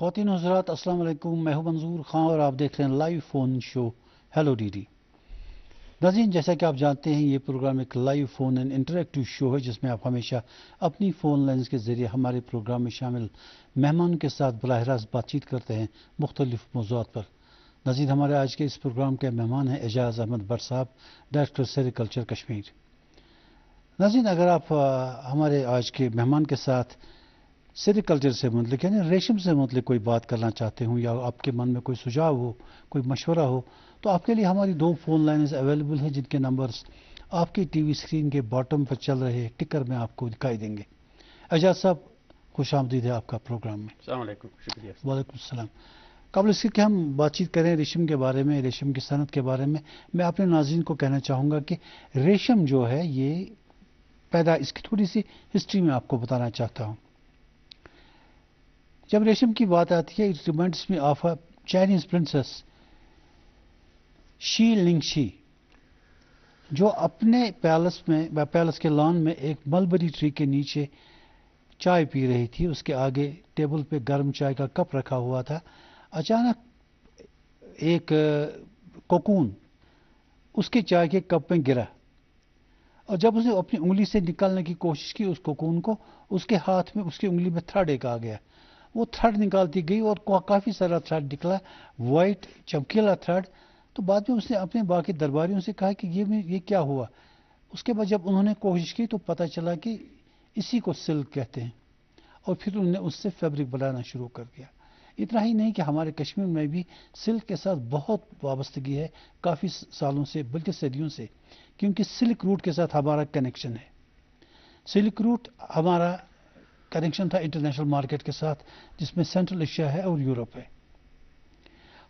ख़वातीन और हज़रात, अस्सलाम वालेकुम। मैं हूं मंजूर खां और आप देख रहे हैं live phone show hello DD. नाज़रीन, जैसा कि आप जानते हैं, ये प्रोग्राम एक live phone and interactive show है जिसमें आप हमेशा अपनी फ़ोन लाइन्स के ज़रिए हमारे प्रोग्राम में शामिल मेहमान के साथ बराह रास्त बातचीत करते हैं मुख्तलिफ मौज़ूआत पर। नाज़रीन, हमारे आज के इस प्रोग्राम के मेहमान हैं एजाज़ अहमद भट्ट साहब, डायरेक्टर सेरिकल्चर कश्मीर। नाज़रीन, अगर आप हमारे आज के मेहमान के साथ सेरिकल्चर से मतलब यानी रेशम से मतलब कोई बात करना चाहते हो या आपके मन में कोई सुझाव हो, कोई मशवरा हो, तो आपके लिए हमारी 2 फ़ोन लाइन्स अवेलेबल हैं जिनके नंबर्स आपकी टीवी स्क्रीन के बॉटम पर चल रहे टिकर में आपको दिखाई देंगे। एजाज साहब, खुश आमदीद है आपका प्रोग्राम में। अस्सलाम वालेकुम, शुक्रिया। वालेकुम सलाम। काबिल इसके कि हम बातचीत करें रेशम के बारे में, रेशम की सनत के बारे में, मैं अपने नाज़रीन को कहना चाहूँगा कि रेशम जो है ये पैदा, इसकी थोड़ी सी हिस्ट्री में आपको बताना चाहता हूँ। जब रेशम की बात आती है, it reminds me of a Chinese princess Xi Lingshi, जो अपने पैलेस के लॉन में एक मलबरी ट्री के नीचे चाय पी रही थी। उसके आगे टेबल पे गर्म चाय का कप रखा हुआ था। अचानक एक कोकून उसके चाय के कप में गिरा और जब उसने अपनी उंगली से निकालने की कोशिश की उस कोकून को, उसके हाथ में, उसकी उंगली में थ्रेड एक आ गया। वो थ्रेड निकालती गई और काफ़ी सारा थ्रेड निकला, वाइट चमकीला थ्रेड। तो बाद में उसने अपने बाकी दरबारियों से कहा कि ये क्या हुआ। उसके बाद जब उन्होंने कोशिश की तो पता चला कि इसी को सिल्क कहते हैं और फिर उन्होंने उससे फैब्रिक बनाना शुरू कर दिया। इतना ही नहीं कि हमारे कश्मीर में भी सिल्क के साथ बहुत वाबस्तगी है काफ़ी सालों से, बल्कि सदियों से, क्योंकि सिल्क रूट के साथ हमारा कनेक्शन है। सिल्क रूट हमारा कनेक्शन था इंटरनेशनल मार्केट के साथ, जिसमें सेंट्रल एशिया है और यूरोप है।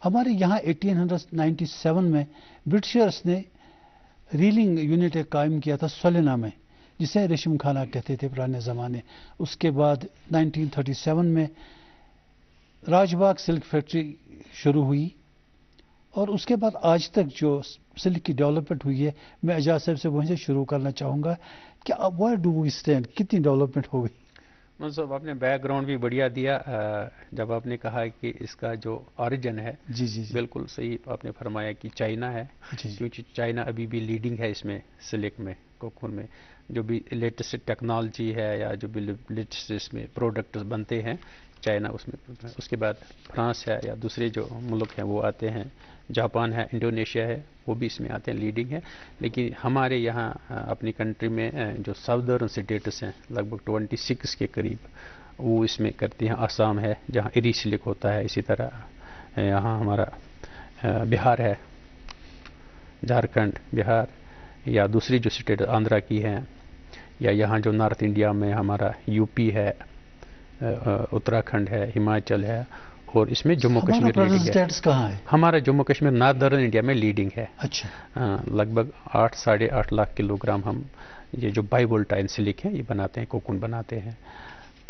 हमारे यहाँ 1897 में ब्रिटिशर्स ने रीलिंग यूनिट कायम किया था सोलेना में, जिसे रेशम खाना कहते थे पुराने ज़माने। उसके बाद 1937 में राजबाग सिल्क फैक्ट्री शुरू हुई और उसके बाद आज तक जो सिल्क की डेवलपमेंट हुई है, मैं एजाज साहब से वहीं से शुरू करना चाहूँगा कि वेयर डू वी स्टैंड, कितनी डेवलपमेंट हो गई। मतलब आपने बैकग्राउंड भी बढ़िया दिया। जब आपने कहा कि इसका जो ओरिजिन है, जी, बिल्कुल सही आपने फरमाया कि चाइना है, क्योंकि चाइना अभी भी लीडिंग है इसमें, सिल्क में, कोकून में। जो भी लेटेस्ट टेक्नोलॉजी है या जो भी लेटेस्ट इसमें प्रोडक्ट बनते हैं, चाइना उसमें। उसके बाद फ्रांस है या दूसरे जो मुल्क हैं वो आते हैं, जापान है, इंडोनेशिया है, वो भी इसमें आते हैं, लीडिंग है। लेकिन हमारे यहाँ अपनी कंट्री में जो साउदर्न स्टेट्स हैं, लगभग 26 के करीब, वो इसमें करती हैं। आसाम है जहाँ इरी सिल्क होता है, इसी तरह यहाँ हमारा बिहार है, झारखंड, बिहार, या दूसरी जो स्टेट आंध्रा की हैं, या यहाँ जो नॉर्थ इंडिया में हमारा यूपी है, उत्तराखंड है, हिमाचल है, और इसमें जम्मू कश्मीर लीडिंग है। कहाँ है? हमारा जम्मू कश्मीर नॉर्दर्न इंडिया में लीडिंग है। अच्छा। लगभग 8-8.5 लाख किलोग्राम हम ये जो बाइवोल्टाइन सिल्क है ये बनाते हैं, कोकून बनाते हैं।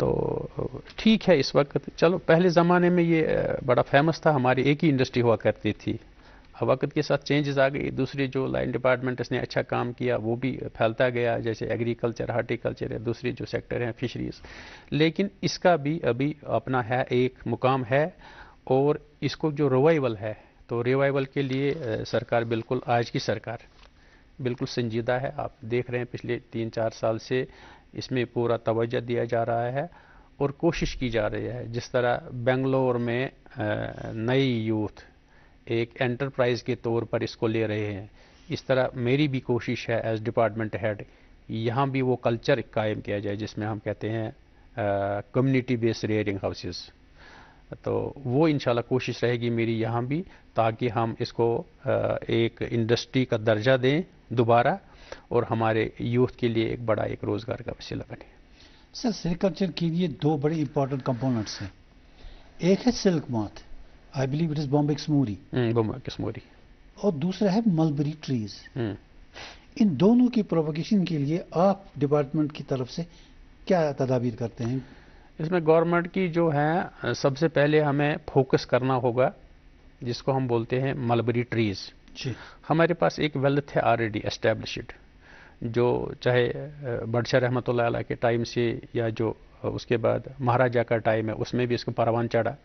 तो ठीक है, इस वक्त चलो, पहले ज़माने में ये बड़ा फेमस था, हमारी एक ही इंडस्ट्री हुआ करती थी। अब वक्त के साथ चेंजेस आ गई, दूसरी जो लाइन डिपार्टमेंट्स ने अच्छा काम किया वो भी फैलता गया, जैसे एग्रीकल्चर, हार्टिकल्चर या दूसरी जो सेक्टर हैं, फिशरीज। लेकिन इसका भी अभी अपना है, एक मुकाम है, और इसको जो रिवाइवल है, तो रिवाइवल के लिए सरकार, बिल्कुल आज की सरकार बिल्कुल संजीदा है। आप देख रहे हैं पिछले 3-4 साल से इसमें पूरा तवज्जो दिया जा रहा है और कोशिश की जा रही है। जिस तरह बेंगलोर में नई यूथ एक एंटरप्राइज के तौर पर इसको ले रहे हैं, इस तरह मेरी भी कोशिश है एज डिपार्टमेंट हेड, यहाँ भी वो कल्चर कायम किया जाए जिसमें हम कहते हैं कम्युनिटी बेस्ड रेयरिंग हाउसेस। तो वो इंशाल्लाह कोशिश रहेगी मेरी यहाँ भी, ताकि हम इसको एक इंडस्ट्री का दर्जा दें दोबारा और हमारे यूथ के लिए एक बड़ा एक रोज़गार का वसीला बने। सर, सेरिकल्चर के लिए 2 बड़े इंपॉर्टेंट कंपोनेंट्स हैं। एक है silk moth, I believe it is Bombay Kashmiri, Bombay Kashmiri, और दूसरा है मलबरी ट्रीज। इन दोनों की प्रोपगेशन के लिए आप डिपार्टमेंट की तरफ से क्या तदाबीर करते हैं? इसमें गवर्नमेंट की जो है, सबसे पहले हमें फोकस करना होगा जिसको हम बोलते हैं मलबरी ट्रीज। हमारे पास एक वेल्थ है ऑलरेडी एस्टेब्लिश्ड, जो चाहे बडशाह रहमतुल्लाह अलैह के टाइम से या जो उसके बाद महाराजा का टाइम है, उसमें भी इसको परवान चढ़ा।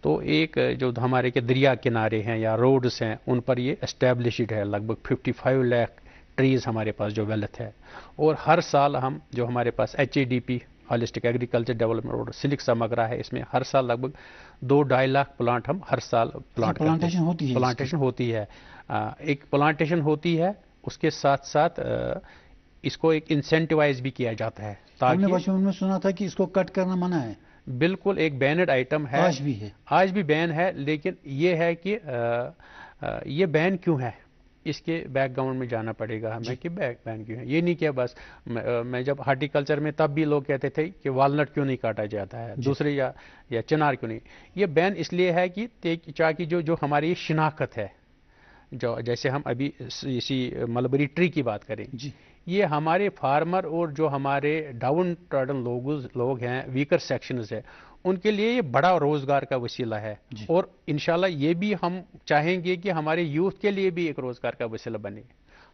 तो एक जो हमारे के दरिया किनारे हैं या रोड्स हैं, उन पर ये एस्टेब्लिश्ड है। लगभग 55 लाख ट्रीज़ हमारे पास जो वेल्थ है। और हर साल हम जो हमारे पास HADP हॉलिस्टिक एग्रीकल्चर डेवलपमेंट और सिलिक समग्रा है, इसमें हर साल लगभग 2-2.5 लाख प्लांट हम हर साल प्लांटेशन होती है। एक प्लांटेशन होती है, उसके साथ साथ इसको एक इंसेंटिवाइज भी किया जाता है, ताकि हमने बचपन में सुना था कि इसको कट करना मना है। बिल्कुल एक बैनड आइटम है, आज भी बैन है। लेकिन ये है कि ये बैन क्यों है, इसके बैकग्राउंड में जाना पड़ेगा हमें कि बैन क्यों है। ये नहीं कि बस मैं जब हार्टिकल्चर में तब भी लोग कहते थे कि वालनट क्यों नहीं काटा जाता है, दूसरे या चिनार क्यों नहीं। ये बैन इसलिए है कि ताकि जो हमारी शिनाख्त है, जो जैसे हम अभी इसी मलबरी ट्री की बात करें, ये हमारे फार्मर और जो हमारे डाउन ट्रॉडन लोग हैं, वीकर सेक्शंस है, उनके लिए ये बड़ा रोजगार का वसीला है। और इंशाल्लाह ये भी हम चाहेंगे कि हमारे यूथ के लिए भी एक रोजगार का वसीला बने।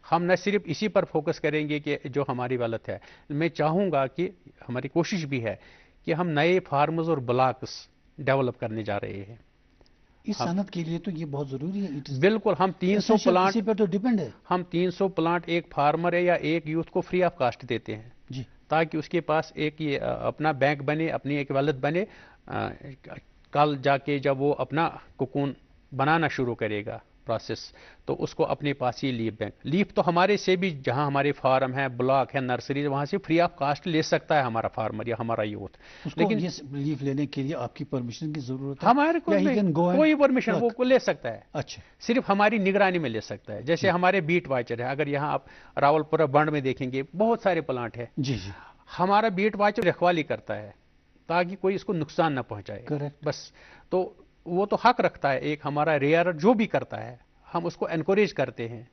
हम न सिर्फ इसी पर फोकस करेंगे कि जो हमारी वालत है, मैं चाहूँगा कि हमारी कोशिश भी है कि हम नए फार्मर्स और ब्लॉक्स डेवलप करने जा रहे हैं। इस सनत के लिए तो ये बहुत जरूरी है। बिल्कुल, हम 300 प्लांट, इसी पर तो डिपेंड है। हम 300 प्लांट एक फार्मर है या एक यूथ को फ्री ऑफ कास्ट देते हैं जी, ताकि उसके पास एक ये अपना बैंक बने, अपनी एक वैलेट बने। कल जाके जब वो अपना कोकून बनाना शुरू करेगा प्रोसेस, तो उसको अपने पास ही लीफ तो हमारे से भी, जहां हमारे फार्म है, ब्लॉक है, नर्सरी, वहां से फ्री ऑफ कास्ट ले सकता है हमारा फार्मर या हमारा यूथ। लेकिन ये लीफ लेने के लिए आपकी परमिशन की जरूरत है? हमारे को कोई परमिशन वो ले सकता है। अच्छा, सिर्फ हमारी निगरानी में ले सकता है। जैसे हमारे बीट वाचर है, अगर यहाँ आप रावलपुरा बंड में देखेंगे बहुत सारे प्लांट है जी, हमारा बीट वाचर रखवाली करता है ताकि कोई इसको नुकसान ना पहुंचाए। बस तो वो तो हक रखता है। एक हमारा रेयर जो भी करता है, हम उसको एनकरेज करते हैं।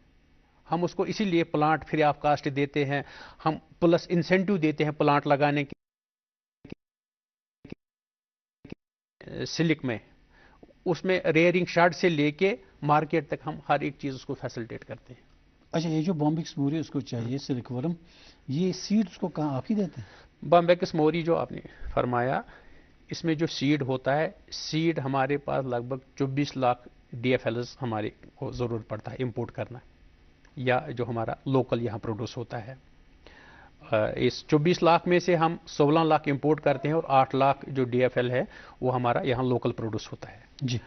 हम उसको इसीलिए प्लांट फ्री ऑफ कास्ट देते हैं, हम प्लस इंसेंटिव देते हैं प्लांट लगाने के सिलिक में। उसमें रेयरिंग शार्ट से लेके मार्केट तक हम हर एक चीज उसको फैसिलिटेट करते हैं। अच्छा, ये जो बॉम्बिक्स मोरी उसको चाहिए सिलिकवर्म, ये सीड्स को कहाँ आप ही देते हैं? बॉम्बिक्स मोरी जो आपने फरमाया, इसमें जो सीड होता है, सीड हमारे पास लगभग 24 लाख DFLs हमारे को ज़रूरत पड़ता है इंपोर्ट करना, या जो हमारा लोकल यहाँ प्रोड्यूस होता है। इस 24 लाख में से हम 16 लाख इंपोर्ट करते हैं और 8 लाख जो DFL है वो हमारा यहाँ लोकल प्रोड्यूस होता है जी।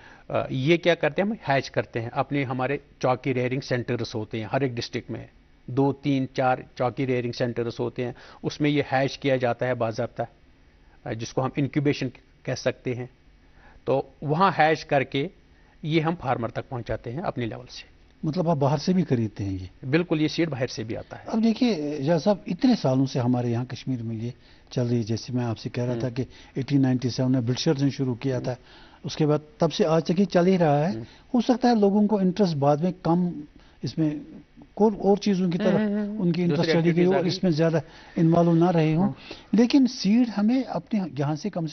ये क्या करते हैं, हम हैच करते हैं। अपने हमारे चौकी रेयरिंग सेंटर्स होते हैं हर एक डिस्ट्रिक्ट में, 2, 3, 4 चौकी रेयरिंग सेंटर्स होते हैं। उसमें ये हैच किया जाता है बाज़ाब्ता, जिसको हम इंक्यूबेशन कह सकते हैं। तो वहाँ हैच करके ये हम फार्मर तक पहुँचाते हैं अपने लेवल से। मतलब आप बाहर से भी खरीदते हैं ये? बिल्कुल, ये सीड बाहर से भी आता है। अब देखिए जहाँ साहब, इतने सालों से हमारे यहाँ कश्मीर में ये चल रही है। जैसे मैं आपसे कह रहा था कि 1897 में ब्रिटिशर्स ने शुरू किया था, उसके बाद तब से आज तक ये चल ही रहा है। हो सकता है लोगों को इंटरेस्ट बाद में कम, इसमें और चीज़ों की तरफ उनकी इंटरेस्ट चली गई और इसमें ज़्यादा इन्वॉल्व ना रहे हों। लेकिन सीड हमें अपने यहाँ से कम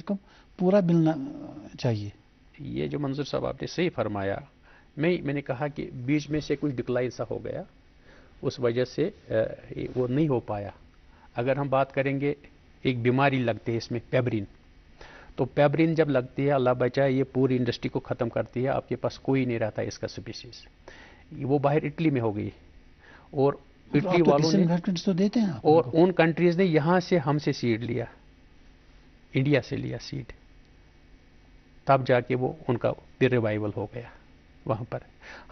पूरा मिलना चाहिए। ये जो मंजूर साहब आपने सही फरमाया, मैंने कहा कि बीच में से कुछ डिक्लाइन सा हो गया, उस वजह से वो नहीं हो पाया। अगर हम बात करेंगे, एक बीमारी लगती है इसमें पेबरिन, तो पेबरिन जब लगती है, अल्लाह बचाए, ये पूरी इंडस्ट्री को ख़त्म करती है। आपके पास कोई नहीं रहता इसका स्पीसीज। वो बाहर इटली में हो गई और इटली वालों ने तो देते हैं और उन कंट्रीज ने यहाँ से हमसे सीड लिया, इंडिया से लिया सीड, तब जाके वो उनका फिर रिवाइवल हो गया। वहाँ पर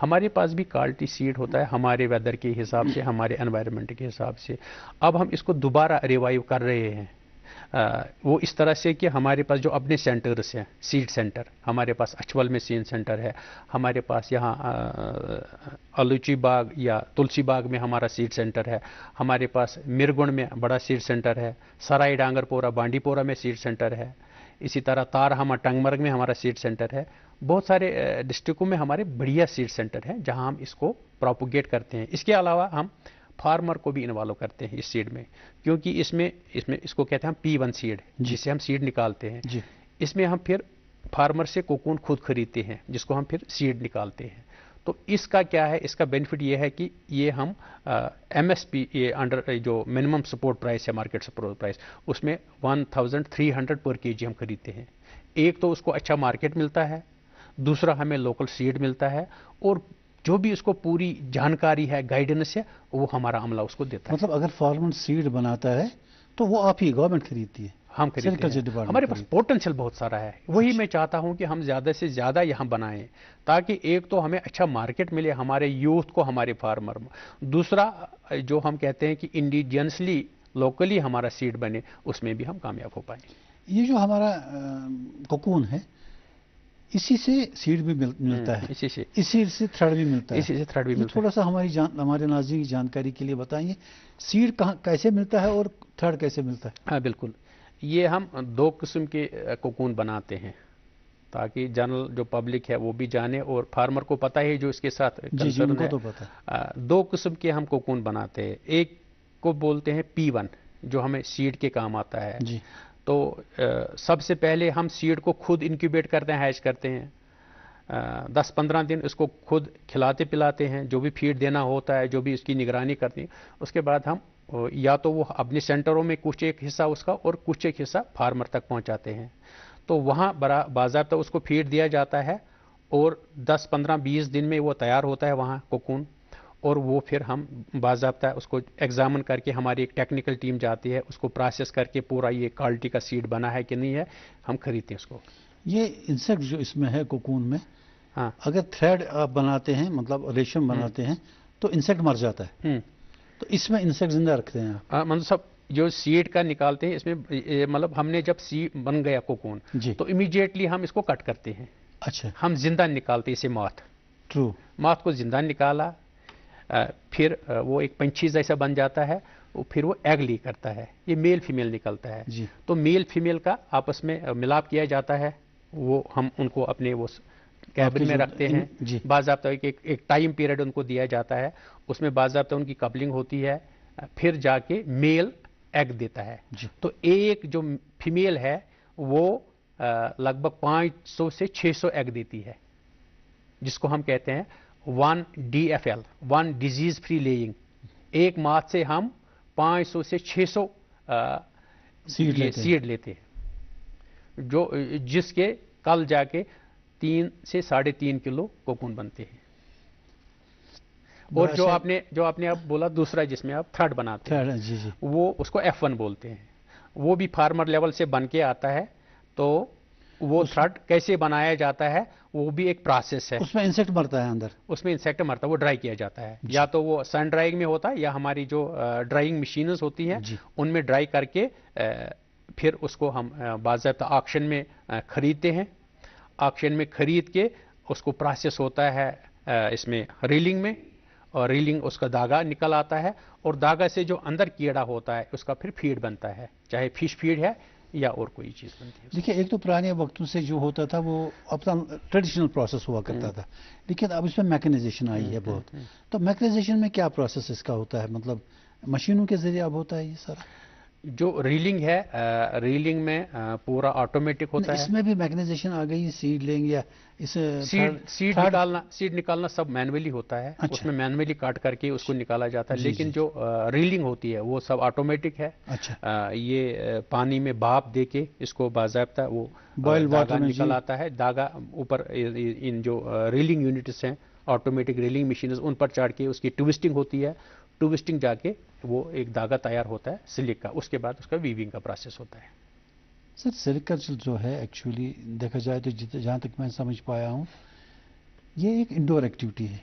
हमारे पास भी क्वालिटी सीड होता है हमारे वेदर के हिसाब से, हमारे एनवायरनमेंट के हिसाब से। अब हम इसको दोबारा रिवाइव कर रहे हैं, वो इस तरह से कि हमारे पास जो अपने सेंटर्स हैं, सीड सेंटर, हमारे पास अचवल में सीड सेंटर है, हमारे पास यहाँ अलूची बाग या तुलसी बाग में हमारा सीड सेंटर है, हमारे पास मिरगुण में बड़ा सीड सेंटर है, सराय डांगरपोरा बांडीपोरा में सीड सेंटर है, इसी तरह तारहमा टंगमर्ग में हमारा सीड सेंटर है। बहुत सारे डिस्ट्रिक्टों में हमारे बढ़िया सीड सेंटर हैं जहां हम इसको प्रोपोगेट करते हैं। इसके अलावा हम फार्मर को भी इन्वॉल्व करते हैं इस सीड में, क्योंकि इसमें इसको कहते हैं हम P1 सीड, जिससे हम सीड निकालते हैं। इसमें हम फिर फार्मर से कोकून खुद खरीदते हैं, जिसको हम फिर सीड निकालते हैं। تو اس کا کیا ہے، اس کا بینیفٹ یہ ہے کہ یہ ہم ایم ایس پی یہ انڈر جو منیمم سپورٹ پرائس ہے، مارکیٹ سپورٹ پرائس، اس میں 1300 پر کے جی ہم خریدتے ہیں. ایک تو اس کو اچھا مارکیٹ ملتا ہے، دوسرا ہمیں لوکل سیڈ ملتا ہے، اور جو بھی اس کو پوری جانکاری ہے، گائیڈنس ہے، وہ ہمارا عملہ اس کو دیتا ہے. مطلب اگر فارمر سیڈ بناتا ہے تو وہ آپ ہی گورنمنٹ خریدتی ہے؟ ہم خریدتے ہیں. ہمارے پاس پوٹینشیل بہت سارا ہے، وہی میں چاہتا ہوں کہ ہم زیادہ سے زیادہ یہاں بنائیں، تاکہ ایک تو ہمیں اچھا مارکیٹ ملے ہمارے یوتھ کو، ہمارے فارمر، دوسرا جو ہم کہتے ہیں کہ انڈیجنسلی لوکلی ہمارا سیڈ بنے، اس میں بھی ہم کامیاب ہو پائیں. یہ جو ہمارا کوکون ہے، اسی سے سیڈ بھی ملتا ہے، اسی سے تھریڈ بھی ملتا ہے. اسی سے تھریڈ بھی ملتا ہے. تھوڑا سا ہمارے ناظرین کی جانکاری کے لیے بتائیے، سیڈ کہاں کیسے ملتا ہے اور تھریڈ کیسے ملتا ہے؟ ہاں بالکل، یہ ہم 2 قسم کے کوکون بناتے ہیں، تاکہ جنرل جو پبلک ہے وہ بھی جانے، اور فارمر کو پتہ ہے جو اس کے ساتھ کنسرن ہے. تو پتہ ہے. 2 قسم کے ہم کوکون بناتے ہیں. ایک کو بولتے ہیں P1 جو ہمیں سیڈ کے کام آتا ہے. جی. تو سب سے پہلے ہم سیڈ کو خود انکیوبیٹ کرتے ہیں، ہیچ کرتے ہیں. 10-15 دن اس کو خود کھلاتے پلاتے ہیں، جو بھی فیڈ دینا ہوتا ہے، جو بھی اس کی نگرانی کرتے ہیں. اس کے بعد ہم یا تو وہ اپنے سینٹروں میں کچھ ایک حصہ اس کا اور کچھ ایک حصہ فارمر تک پہنچاتے ہیں. تو وہاں باضابطہ اس کو فیڈ دیا جاتا ہے، اور 10-15-20 دن میں وہ تیار ہوتا ہے وہاں کوکون. اور وہ پھر ہم باضابطہ اس کو ایگزامن کر کے، ہماری ایک ٹیکنیکل ٹیم جاتی ہے، اس کو پروسیس کر کے پورا یہ کوالٹی کا سیڈ بنا ہے کہ نہیں ہے، ہم خریدتے ہیں اس کو. یہ انسیکٹ جو اس میں ہے کوکون میں، ہاں، اگر تھریڈ آپ بناتے ہیں، مطلب ریشم بناتے ہیں، تو انسیکٹ مر جاتا ہے. تو اس میں انسیکٹ زندہ رکھتے ہیں آپ؟ منظور صاحب، جو سیڈ کا نکالتے ہیں اس میں مطلب ہم نے جب سیڈ بن گیا کوکون، تو امیڈیٹلی ہم اس کو کٹ کرتے ہیں. اچھا. ہم زندہ نکالتے ہیں اسے، ماتھ کو زندہ نکالا، پھر وہ ایک پنچھی جیسا بن جاتا ہے، پھر وہ ایگ لی کرتا ہے. یہ میل فیمیل نکلتا ہے. تو میل فیمیل کا آپس میں ملاپ کیا جاتا ہے. وہ ہم ان کو اپنے وہ کیبن میں رکھتے ہیں. باضابطہ ایک ٹائم پیریڈ ان کو دیا جاتا ہے، اس میں باضابطہ ان کی کپلنگ ہوتی ہے، پھر جا کے میل ایگ دیتا ہے. تو ایک جو فیمیل ہے وہ لگ بھگ 500 سے 600 ایگ دیتی ہے، جس کو ہم کہتے ہیں 1 DFL، 1 ڈیزیز فری لیئنگ. ایک ماتھ سے ہم 500 سے 600 سیڈ لیتے ہیں، جس کے کل جا کے 3 سے 3.5 کلو کوکون بنتے ہیں. اور جو آپ نے اب بولا دوسرا جس میں آپ تھریڈ بناتے ہیں، وہ اس کو F1 بولتے ہیں. وہ بھی فارمر لیول سے بن کے آتا ہے. تو وہ تھریڈ کیسے بنایا جاتا ہے، وہ بھی ایک پروسیس ہے. اس میں انسیکٹ مرتا ہے اندر؟ اس میں انسیکٹ مرتا ہے، وہ ڈرائی کیا جاتا ہے. یا تو وہ سن ڈرائنگ میں ہوتا ہے، یا ہماری جو ڈرائنگ مشینز ہوتی ہیں ان میں ڈرائی کر کے پھر اس کو ہم باضابطہ آکشن میں خریدتے ہیں. آکشن میں خرید کے اس کو پروسیس ہوتا ہے اس میں ریلنگ میں، اور ریلنگ اس کا داغا نکل آتا ہے، اور داغا سے جو اندر کیڑا ہوتا ہے اس کا پھر فیڈ بنتا ہے، چاہے فش فیڈ ہے یا اور کوئی چیز بنتی ہے. دیکھیے، ایک تو پرانے وقتوں سے جو ہوتا تھا وہ اپنا ٹریڈیشنل پروسیس ہوا کرتا تھا، لیکن اب اس میں میکنائزیشن آئی ہے بہت. تو میکنائزیشن میں کیا پروسیس اس کا ہوتا ہے؟ مطلب مشینوں کے ذریعے اب ہوتا ہے یہ سارا؟ جو ریلنگ ہے، ریلنگ میں پورا آٹومیٹک ہوتا ہے. اس میں بھی میکنائزیشن آ گئی، سیڈ لیں یا سیڈ نکالنا سب مینولی ہوتا ہے. اس میں مینولی کاٹ کر کے اس کو نکالا جاتا ہے. لیکن جو ریلنگ ہوتی ہے وہ سب آٹومیٹک ہے. یہ پانی میں بھاپ دے کے اس کو باضابطہ وہ داغا نکل آتا ہے. داغا اوپر ان جو ریلنگ یونٹس ہیں، آٹومیٹک ریلنگ مشینز، ان پر چڑھ کے اس کی ٹوسٹنگ ہوتی ہے. ٹوسٹنگ جا کے وہ ایک داغا تیار ہوتا ہے سلک کا. اس کے بعد اس کا ویونگ کا پروسیس ہوتا ہے. سر، سیریکلچر جو ہے ایکچولی دیکھا جائے تو جہاں تک میں سمجھ پایا ہوں، یہ ایک انڈور ایکٹیویٹی ہے.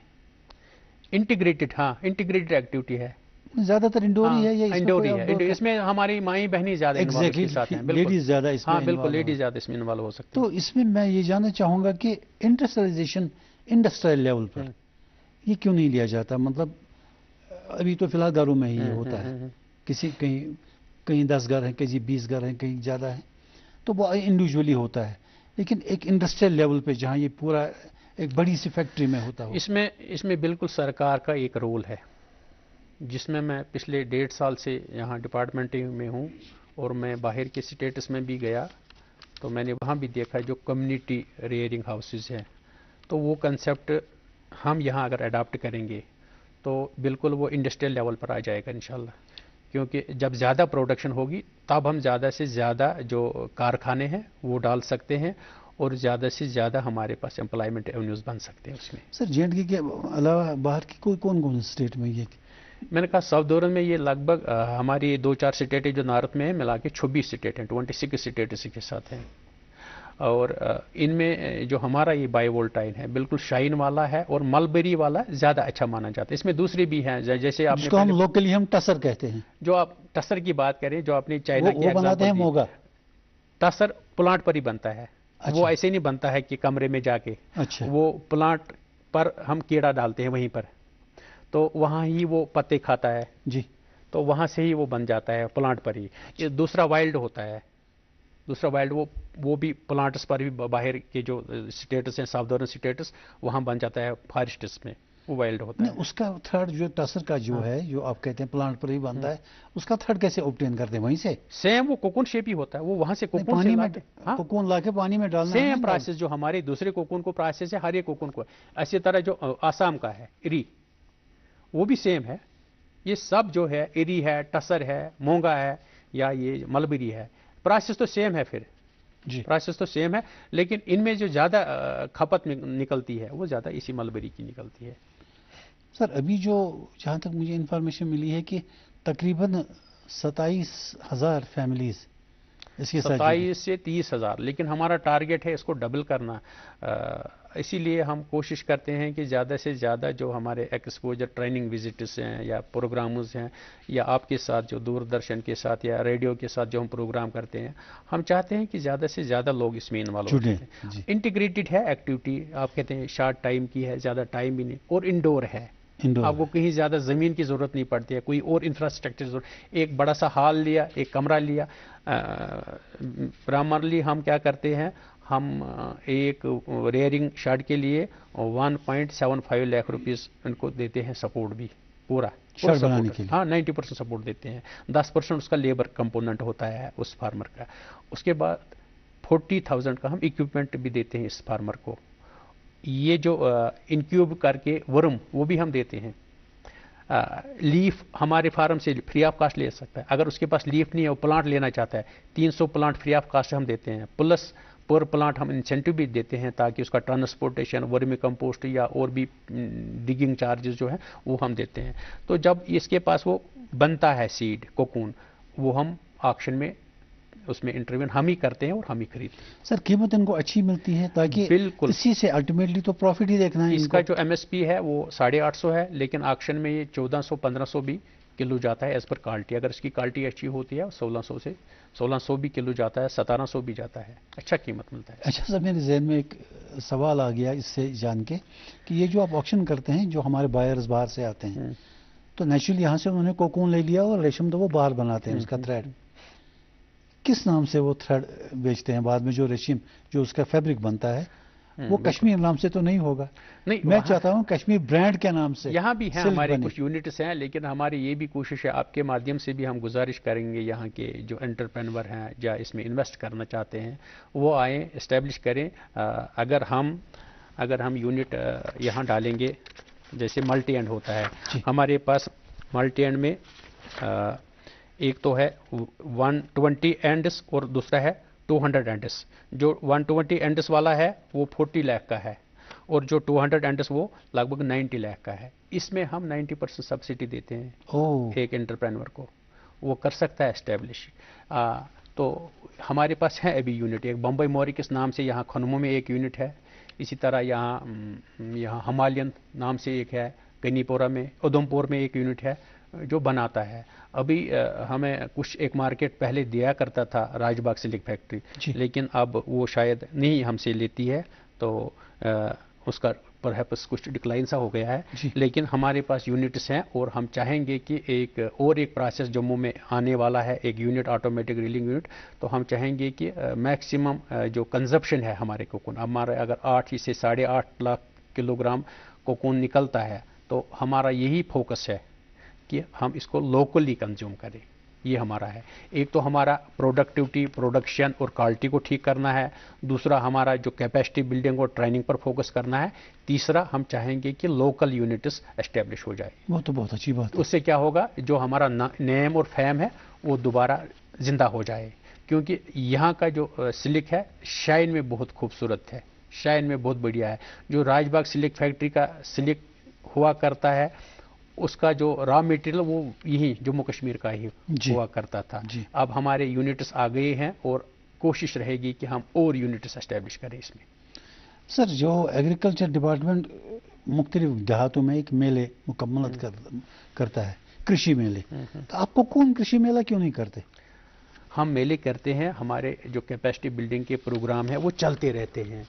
انٹیگریٹڈ، ہاں، انٹیگریٹڈ ایکٹیویٹی ہے. زیادہ تر انڈور ہی ہے یا انڈور ہی ہے؟ اس میں ہماری مائیں بہنیں زیادہ انوالو کے ساتھ ہیں. لیڈیز زیادہ اس میں، ہاں بالکل، لیڈیز زیادہ اس میں انوالو ہو سکتی ہیں. تو اس میں یہ جاننا چاہوں گا کہ انڈسٹریلائزیشن انڈسٹریل لیول پر یہ کیوں نہیں لیا جاتا؟ مطلب ابھی تو فی الحال گھروں میں ہی ہوتا ہے، کہیں 10 گھر ہیں، کہیں 20 گھر ہیں، کہیں زیادہ ہیں، تو وہ انڈیویجولی ہوتا ہے. لیکن ایک انڈسٹریل لیول پہ جہاں یہ پورا ایک بڑی سی فیکٹری میں ہوتا ہو، اس میں بالکل سرکار کا ایک رول ہے، جس میں پچھلے 1.5 سال سے یہاں ڈپارٹمنٹ میں ہوں، اور میں باہر کے اسٹیٹس میں بھی گیا تو میں نے وہاں بھی دیکھا جو کمیونٹی ریئرنگ ہاؤسز ہیں. تو وہ کنسیپٹ ہم یہاں اگر اڈاپٹ کریں گے تو بالکل وہ انڈسٹریل لیول پر آ جائے گا انشاءاللہ، کیونکہ جب زیادہ پروڈکشن ہوگی تب ہم زیادہ سے زیادہ جو کارخانے ہیں وہ ڈال سکتے ہیں، اور زیادہ سے زیادہ ہمارے پاس امپلائمنٹ ایونیوز بن سکتے ہیں اس میں۔ سر JNK کے علاوہ باہر کی کون کون اسٹیٹ میں یہ؟ میں نے کہا ساؤتھ دورن میں یہ لگ بھگ ہماری 2-4 اسٹیٹیں جو نارتھ میں ہیں ملا کے 26 اسٹیٹ ہیں، 26 اسٹیٹ اسی کے ساتھ ہیں، اور ان میں جو ہمارا یہ بائی وولٹائن ہے بالکل شائن والا ہے، اور ملبری والا زیادہ اچھا مانا جاتا ہے۔ اس میں دوسری بھی ہیں جیسے آپ جس کو ہم لوکلی ہم ٹسر کہتے ہیں، جو آپ ٹسر کی بات کریں، جو آپ نے چائنا کی وہ بناتے ہیں موگا۔ ٹسر پلانٹ پر ہی بنتا ہے، وہ ایسے نہیں بنتا ہے کہ کمرے میں جا کے، وہ پلانٹ پر ہم کیڑا ڈالتے ہیں وہیں پر، تو وہاں ہی وہ پتے کھاتا ہے جی، تو وہاں سے ہی وہ بن جاتا ہے پلانٹ پر ہی۔ یہ دوسرا وائلڈ ہوتا ہے، دوسرا وائلڈ وہ بھی پلانٹس پر بھی، باہر کے جو اسٹیٹس ہیں ساؤتھ دورن اسٹیٹس وہاں بن جاتا ہے فارسٹس میں، وہ وائلڈ ہوتا ہے۔ اس کا تھرڈ جو ٹسر کا جو ہے، جو آپ کہتے ہیں پلانٹ پر ہی بنتا ہے، اس کا تھرڈ کیسے اوبٹین کرتے ہیں؟ وہیں سے سیم وہ کوکون شیپ ہی ہوتا ہے، وہ وہاں سے کوکون پانی میں کوکون لا کے پانی میں ڈالنا، سیم پروسیس جو ہمارے دوسرے کوکون کو پروسیس ہے، ہر ایک کوکون کو اسی طرح جو آسام کا ہے اری، وہ بھی سیم ہے۔ یہ سب جو ہے اری ہے، ٹسر ہے، مونگا ہے، یا یہ ملبری ہے، پروسیس تو سیم ہے، پھر پروسیس تو سیم ہے، لیکن ان میں جو زیادہ کھپت نکلتی ہے وہ زیادہ اسی ملبری کی نکلتی ہے۔ سر ابھی جو جہاں تک مجھے انفارمیشن ملی ہے کہ تقریباً 27,000 فیملیز اس کے ساتھ 27 سے 30,000، لیکن ہمارا ٹارگٹ ہے اس کو ڈبل کرنا، اسی لیے ہم کوشش کرتے ہیں کہ زیادہ سے زیادہ جو ہمارے ایکسپوجر ٹریننگ وزٹس ہیں یا پروگرامز ہیں، یا آپ کے ساتھ جو دوردرشن کے ساتھ یا ریڈیو کے ساتھ جو ہم پروگرام کرتے ہیں، ہم چاہتے ہیں کہ زیادہ سے زیادہ لوگ اس میں انوالو ہوتے ہیں۔ انٹیگریٹڈ ہے ایکٹیویٹی، آپ کہتے ہیں شارٹ ٹائم کی ہے، زیادہ ٹائم بھی نہیں، اور انڈور ہے، آپ کو کہیں زیادہ زمین کی ضرورت نہیں پڑتی ہے، کوئی اور انفراسٹرکچر ضرورت، ایک بڑا سا ہال لیا، ایک کمرہ لیا۔ پرائمرلی ہم کیا کرتے ہیں، ہم ایک ریئرنگ شیڈ کے لیے 1.75 لاکھ روپیز ان کو دیتے ہیں، سپورٹ بھی پورا بنانے کے لیے، ہاں 90% سپورٹ دیتے ہیں، 10% اس کا لیبر کمپوننٹ ہوتا ہے اس فارمر کا۔ اس کے بعد 40,000 کا ہم اکوپمنٹ بھی دیتے ہیں اس فارمر کو۔ یہ جو انکیوب کر کے ورم وہ بھی ہم دیتے ہیں۔ لیف ہمارے فارم سے فری آف کاسٹ لے سکتا ہے، اگر اس کے پاس لیف نہیں ہے وہ پلانٹ لینا چاہتا ہے، 300 پلانٹ فری آف کاسٹ ہم دیتے ہیں، پلس پر پلانٹ ہم انسینٹیو بھی دیتے ہیں تاکہ اس کا ٹرانسپورٹیشن، ورمی کمپوسٹ یا اور بھی ڈگنگ چارجز جو ہیں وہ ہم دیتے ہیں۔ تو جب اس کے پاس وہ بنتا ہے سیڈ کوکون، وہ ہم آکشن میں اس میں انٹرویو ہم ہی کرتے ہیں اور ہم ہی خریدتے ہیں۔ سر قیمت ان کو اچھی ملتی ہے تاکہ بالکل اسی سے الٹیمیٹلی تو پروفٹ ہی دیکھنا ہے۔ اس کا جو MSP ہے وہ 850 ہے، لیکن آکشن میں یہ 1400-1500 بھی کلو جاتا ہے ایز پر کوالٹی، اگر اس کی کوالٹی اچھی ہوتی ہے 1600 بھی کلو جاتا ہے، 1700 بھی جاتا ہے، اچھا قیمت ملتا ہے۔ اچھا سر، میرے ذہن میں ایک سوال آ گیا اس سے جان کے کہ یہ جو آپ آکشن کرتے ہیں، جو ہمارے بائرز باہر سے آتے ہیں، تو نیچرلی یہاں سے انہوں نے کوکون لے لیا اور ریشم تو وہ باہر بناتے ہیں اس کا تھریڈ، کس نام سے وہ تھریڈ بیچتے ہیں بعد میں؟ جو ریشم جو اس کا فیبرک بنتا ہے وہ کشمیر نام سے تو نہیں ہوگا؟ نہیں، میں چاہتا ہوں کشمیر برانڈ کے نام سے یہاں بھی ہیں ہمارے کچھ یونٹس ہیں، لیکن ہماری یہ بھی کوشش ہے، آپ کے مادھیم سے بھی ہم گزارش کریں گے یہاں کے جو انٹرپرینور ہیں یا اس میں انویسٹ کرنا چاہتے ہیں وہ آئیں، اسٹیبلش کریں۔ اگر ہم یونٹ یہاں ڈالیں گے، جیسے ملٹی اینڈ ہوتا ہے ہمارے پاس، ملٹی اینڈ میں ایک تو ہے 120 اینڈس اور دوسرا ہے 200 اینڈس۔ جو 120 اینڈس والا ہے وہ 40 لاکھ کا ہے، اور جو 200 اینڈس وہ لگ بھگ 90 لاکھ کا ہے۔ اس میں ہم 90% سبسڈی دیتے ہیں ایک انٹرپرینور کو، وہ کر سکتا ہے اسٹیبلش۔ تو ہمارے پاس ہے ابھی یونٹ، ایک بمبئی موریکس نام سے یہاں کھنمو میں ایک یونٹ ہے، اسی طرح یہاں ہمالین نام سے ایک ہے، کنی پورہ میں، ادھمپور میں ایک یونٹ ہے جو بناتا ہے۔ ابھی ہمیں کچھ ایک مارکیٹ پہلے دیا کرتا تھا راج باغ سلک فیکٹری، لیکن اب وہ شاید نہیں ہم سے لیتی ہے، تو اس کا پرہیپس کچھ ڈکلائن سا ہو گیا ہے، لیکن ہمارے پاس یونٹس ہیں، اور ہم چاہیں گے کہ ایک پروسیس جموں میں آنے والا ہے، ایک یونٹ آٹومیٹک ریلنگ یونٹ، تو ہم چاہیں گے کہ میکسیمم جو کنزپشن ہے ہمارے کوکون، ہمارے اگر 8 سے 8.5 لاکھ کلو گرام کوکون نکلتا ہے، تو ہمارا یہی فوکس ہے کہ ہم اس کو لوکلی کنزیوم کریں۔ یہ ہمارا ہے. ایک تو ہمارا پروڈکٹیوٹی، پروڈکشن اور کوالٹی کو ٹھیک کرنا ہے. دوسرا ہمارا جو کیپیسٹی بلڈنگ اور ٹریننگ پر فوکس کرنا ہے. تیسرا ہم چاہیں گے کہ لوکل یونٹس اسٹیبلش ہو جائے. وہ تو بہت اچھی بات ہے. اس سے کیا ہوگا، جو ہمارا نیم اور فیم ہے وہ دوبارہ زندہ ہو جائے. کیونکہ یہاں کا جو سلک ہے شائن میں بہت خوبصورت ہے، شائن میں بہت بڑھیا ہے. جو راج باغ سلک فیکٹری کا سلک ہوا کرتا ہے اس کا جو را میٹیریل وہ یہی جموں کشمیر کا ہی ہوا کرتا تھا. اب ہمارے یونٹس آ گئے ہیں اور کوشش رہے گی کہ ہم اور یونٹس اسٹیبلش کریں اس میں. سر، جو ایگریکلچر ڈپارٹمنٹ مختلف دیہاتوں میں ایک میلے مکمل کرتا ہے، کرشی میلے، تو آپ کو کون کرشی میلہ کیوں نہیں کرتے؟ ہم میلے کرتے ہیں، ہمارے جو کیپیسٹی بلڈنگ کے پروگرام ہیں وہ چلتے رہتے ہیں.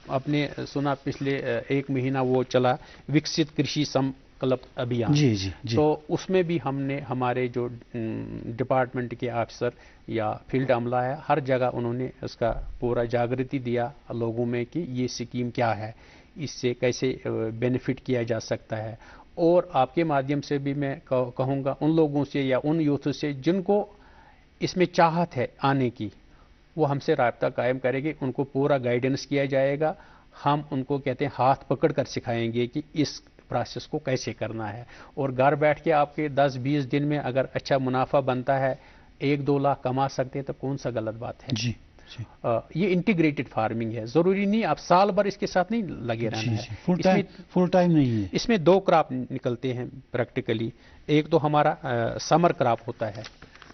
آپ نے سنا پچھلے ایک مہینہ وہ چلا وکست کرشی سنکلپ ابھیان. جی. تو اس میں بھی ہم نے ہمارے جو ڈپارٹمنٹ کے آفیسر یا فیلڈ عملہ ہے ہر جگہ انہوں نے اس کا پورا جاگرتی دیا لوگوں میں کہ یہ اسکیم کیا ہے، اس سے کیسے بینیفٹ کیا جا سکتا ہے. اور آپ کے مادھیم سے بھی میں کہوں گا ان لوگوں سے یا ان یوتھ سے جن کو اس میں چاہت ہے آنے کی، وہ ہم سے رابطہ قائم کریں گے، ان کو پورا گائیڈنس کیا جائے گا. ہم ان کو کہتے ہیں ہاتھ پکڑ کر سکھائیں گے کہ اس پروسیس کو کیسے کرنا ہے. اور گھر بیٹھ کے آپ کے 10-20 دن میں اگر اچھا منافع بنتا ہے، 1-2 لاکھ کما سکتے ہیں تو کون سا غلط بات ہے. جی. یہ انٹیگریٹڈ فارمنگ ہے، ضروری نہیں آپ سال بھر اس کے ساتھ نہیں لگے رہنا ہے. فل ٹائم نہیں ہے. اس میں 2 کراپ نکلتے ہیں پریکٹیکلی. ایک تو ہمارا سمر کراپ ہوتا ہے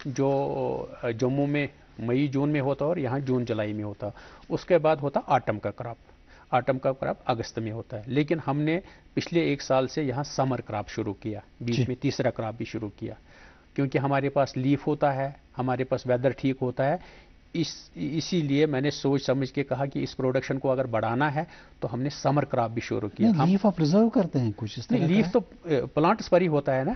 جو جموں میں مئی جون میں ہوتا اور یہاں جون جولائی میں ہوتا. اس کے بعد ہوتا آٹم کا کراپ. آٹم کا کراپ اگست میں ہوتا ہے. لیکن ہم نے پچھلے 1 سال سے یہاں سمر کراپ شروع کیا، بیچ میں تیسرا کراپ بھی شروع کیا، کیونکہ ہمارے پاس لیف ہوتا ہے، ہمارے پاس ویدر ٹھیک ہوتا ہے. اسی لیے میں نے سوچ سمجھ کے کہا کہ اس پروڈکشن کو اگر بڑھانا ہے تو ہم نے سمر کراپ بھی شروع کیا. لیف آپ ریزرو کرتے ہیں کچھ اس طرح؟ لیف تو پلانٹس پر ہی ہوتا ہے نا،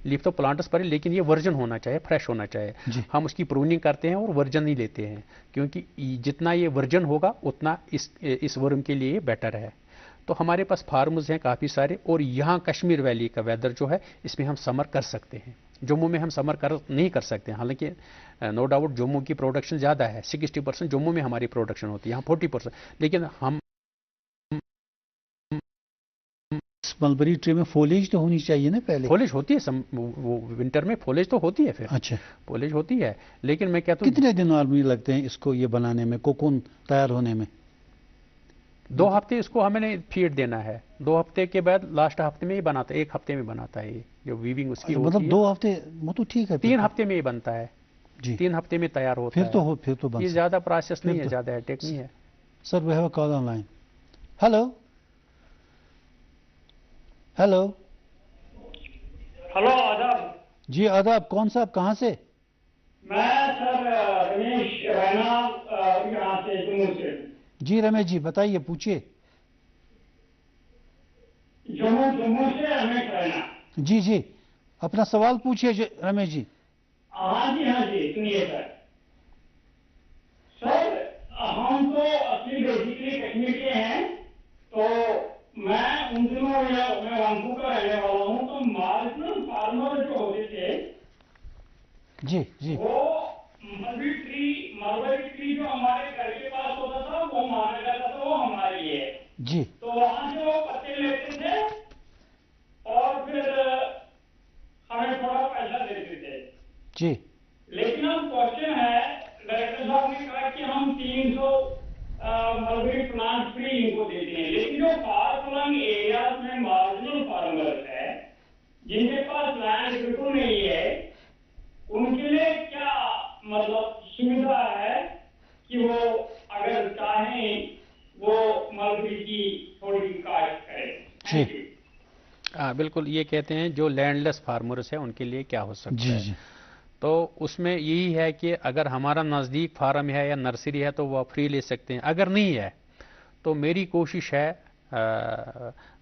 لیف تو پلانٹس پر ہی، لیکن یہ ورجن ہونا چاہیے، فریش ہونا چاہیے. ہم اس کی پروننگ کرتے ہیں اور ورجن نہیں لیتے ہیں، کیونکہ جتنا یہ ورجن ہوگا اتنا اس ورم کے لیے بیٹر ہے. تو ہمارے پاس فارمز ہیں کافی سارے، اور یہاں کشمیر ویلی کا ویدر جو ہے اس میں ہم سمر کر سکتے ہیں. جموں میں ہم سمر نہیں کر سکتے ہیں، حالانکہ نو ڈاؤٹ جموں کی پروڈکشن زیادہ ہے، 60% جموں میں ہماری پروڈکشن ہوتی ہے، یہاں 40%. لیکن ہم ملبری ٹری میں فولیج تو ہونی چاہیے نا پہلے. فولیج ہوتی ہے، ونٹر میں فولیج تو ہوتی ہے. پھر اچھا فولیج ہوتی ہے، لیکن میں کہتا ہوں کتنے دن آدمی لگتے ہیں اس کو یہ بنانے میں، کوکون تیار ہونے میں؟ 2 ہفتے اس کو ہمیں فیڈ دینا ہے. 2 ہفتے کے بعد لاسٹ ہفتے میں ہی بناتا ہے، 1 ہفتے میں بناتا ہے. یہ جو ویونگ اس کی ہوتی ہے مطلب 2 ہفتے، وہ تو ٹھیک ہے. 3 ہفتے میں ہی بنتا ہے. 3 ہفتے میں تیار ہوتا ہے. پھر تو بن یہ زیادہ پروسیس نہیں ہے، زیادہ ہیڈیک نہیں ہے. Sir we have a call online. Hello آداب. جی آداب. کون صاحب، کہاں سے؟ میں سر رمیش رینا، یہاں سے جموں سے. جی رمیش جی بتائیے، پوچھیے. جموں سے رمیش رینا. جی اپنا سوال پوچھیے رمیش جی. ہاں جی سنیے سر ہم تو اصلی بیسیکلی کشمیر کے ہیں، تو میں ان دنوں میں وانپور کا رہنے والا ہوں. تو مارجنل فارمر جو ہوتے تھے جی وہ ملبری ٹری جو ہمارے گھر کے پاس ہوتا تھا وہ مانا جاتا تھا وہ ہمارے لیے. جی تو وہاں سے وہ پتے لیتے تھے اور پھر ہمیں تھوڑا پیسہ دیتے تھے. جی لیکن اب کوشچن ہے، ڈائریکٹر صاحب نے کہا کہ ہم 300 ملبری پلانٹ فری ان کو دیتے ہیں، لیکن جو فار فلنگ ایریاز میں مارجنل فارمر ہے جن کے پاس لینڈ بالکل نہیں ہے، ان کے لیے کیا مطلب سویدھا ہے کہ وہ اگر چاہیں وہ ملبری کی تھوڑی کاشت کریں؟ بالکل. یہ کہتے ہیں جو لینڈ لیس فارمرز ہیں ان کے لیے کیا ہو سکتا ہے. تو اس میں یہی ہے کہ اگر ہمارا نزدیک فارم ہے یا نرسری ہے تو وہ فری لے سکتے ہیں. اگر نہیں ہے تو میری کوشش ہے،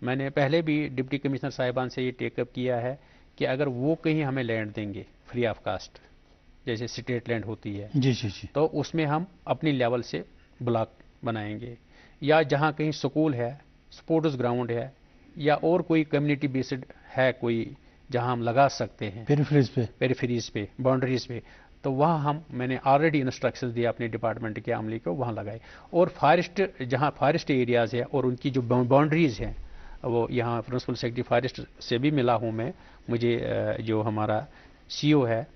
میں نے پہلے بھی ڈپٹی کمشنر صاحبان سے یہ ٹیک اپ کیا ہے کہ اگر وہ کہیں ہمیں لینڈ دیں گے فری آف کاسٹ، جیسے اسٹیٹ لینڈ ہوتی ہے، تو اس میں ہم اپنی لیول سے بلاک بنائیں گے. یا جہاں کہیں سکول ہے، سپورٹس گراؤنڈ ہے، یا اور کوئی کمیونٹی بیسڈ ہے کوئی जहां हम लगा सकते हैं पेरिफेरीज पे बाउंड्रीज पे, तो वहाँ मैं ने ऑलरेडी इंस्ट्रक्शन दिया अपने डिपार्टमेंट के अमले को, वहाँ लगाए। और फॉरेस्ट जहाँ फॉरेस्ट एरियाज़ है और उनकी जो बाउंड्रीज़ हैं, वो यहाँ प्रिंसिपल सेक्रेटरी फॉरेस्ट से भी मिला हूँ मैं, मुझे जो हमारा सीईओ है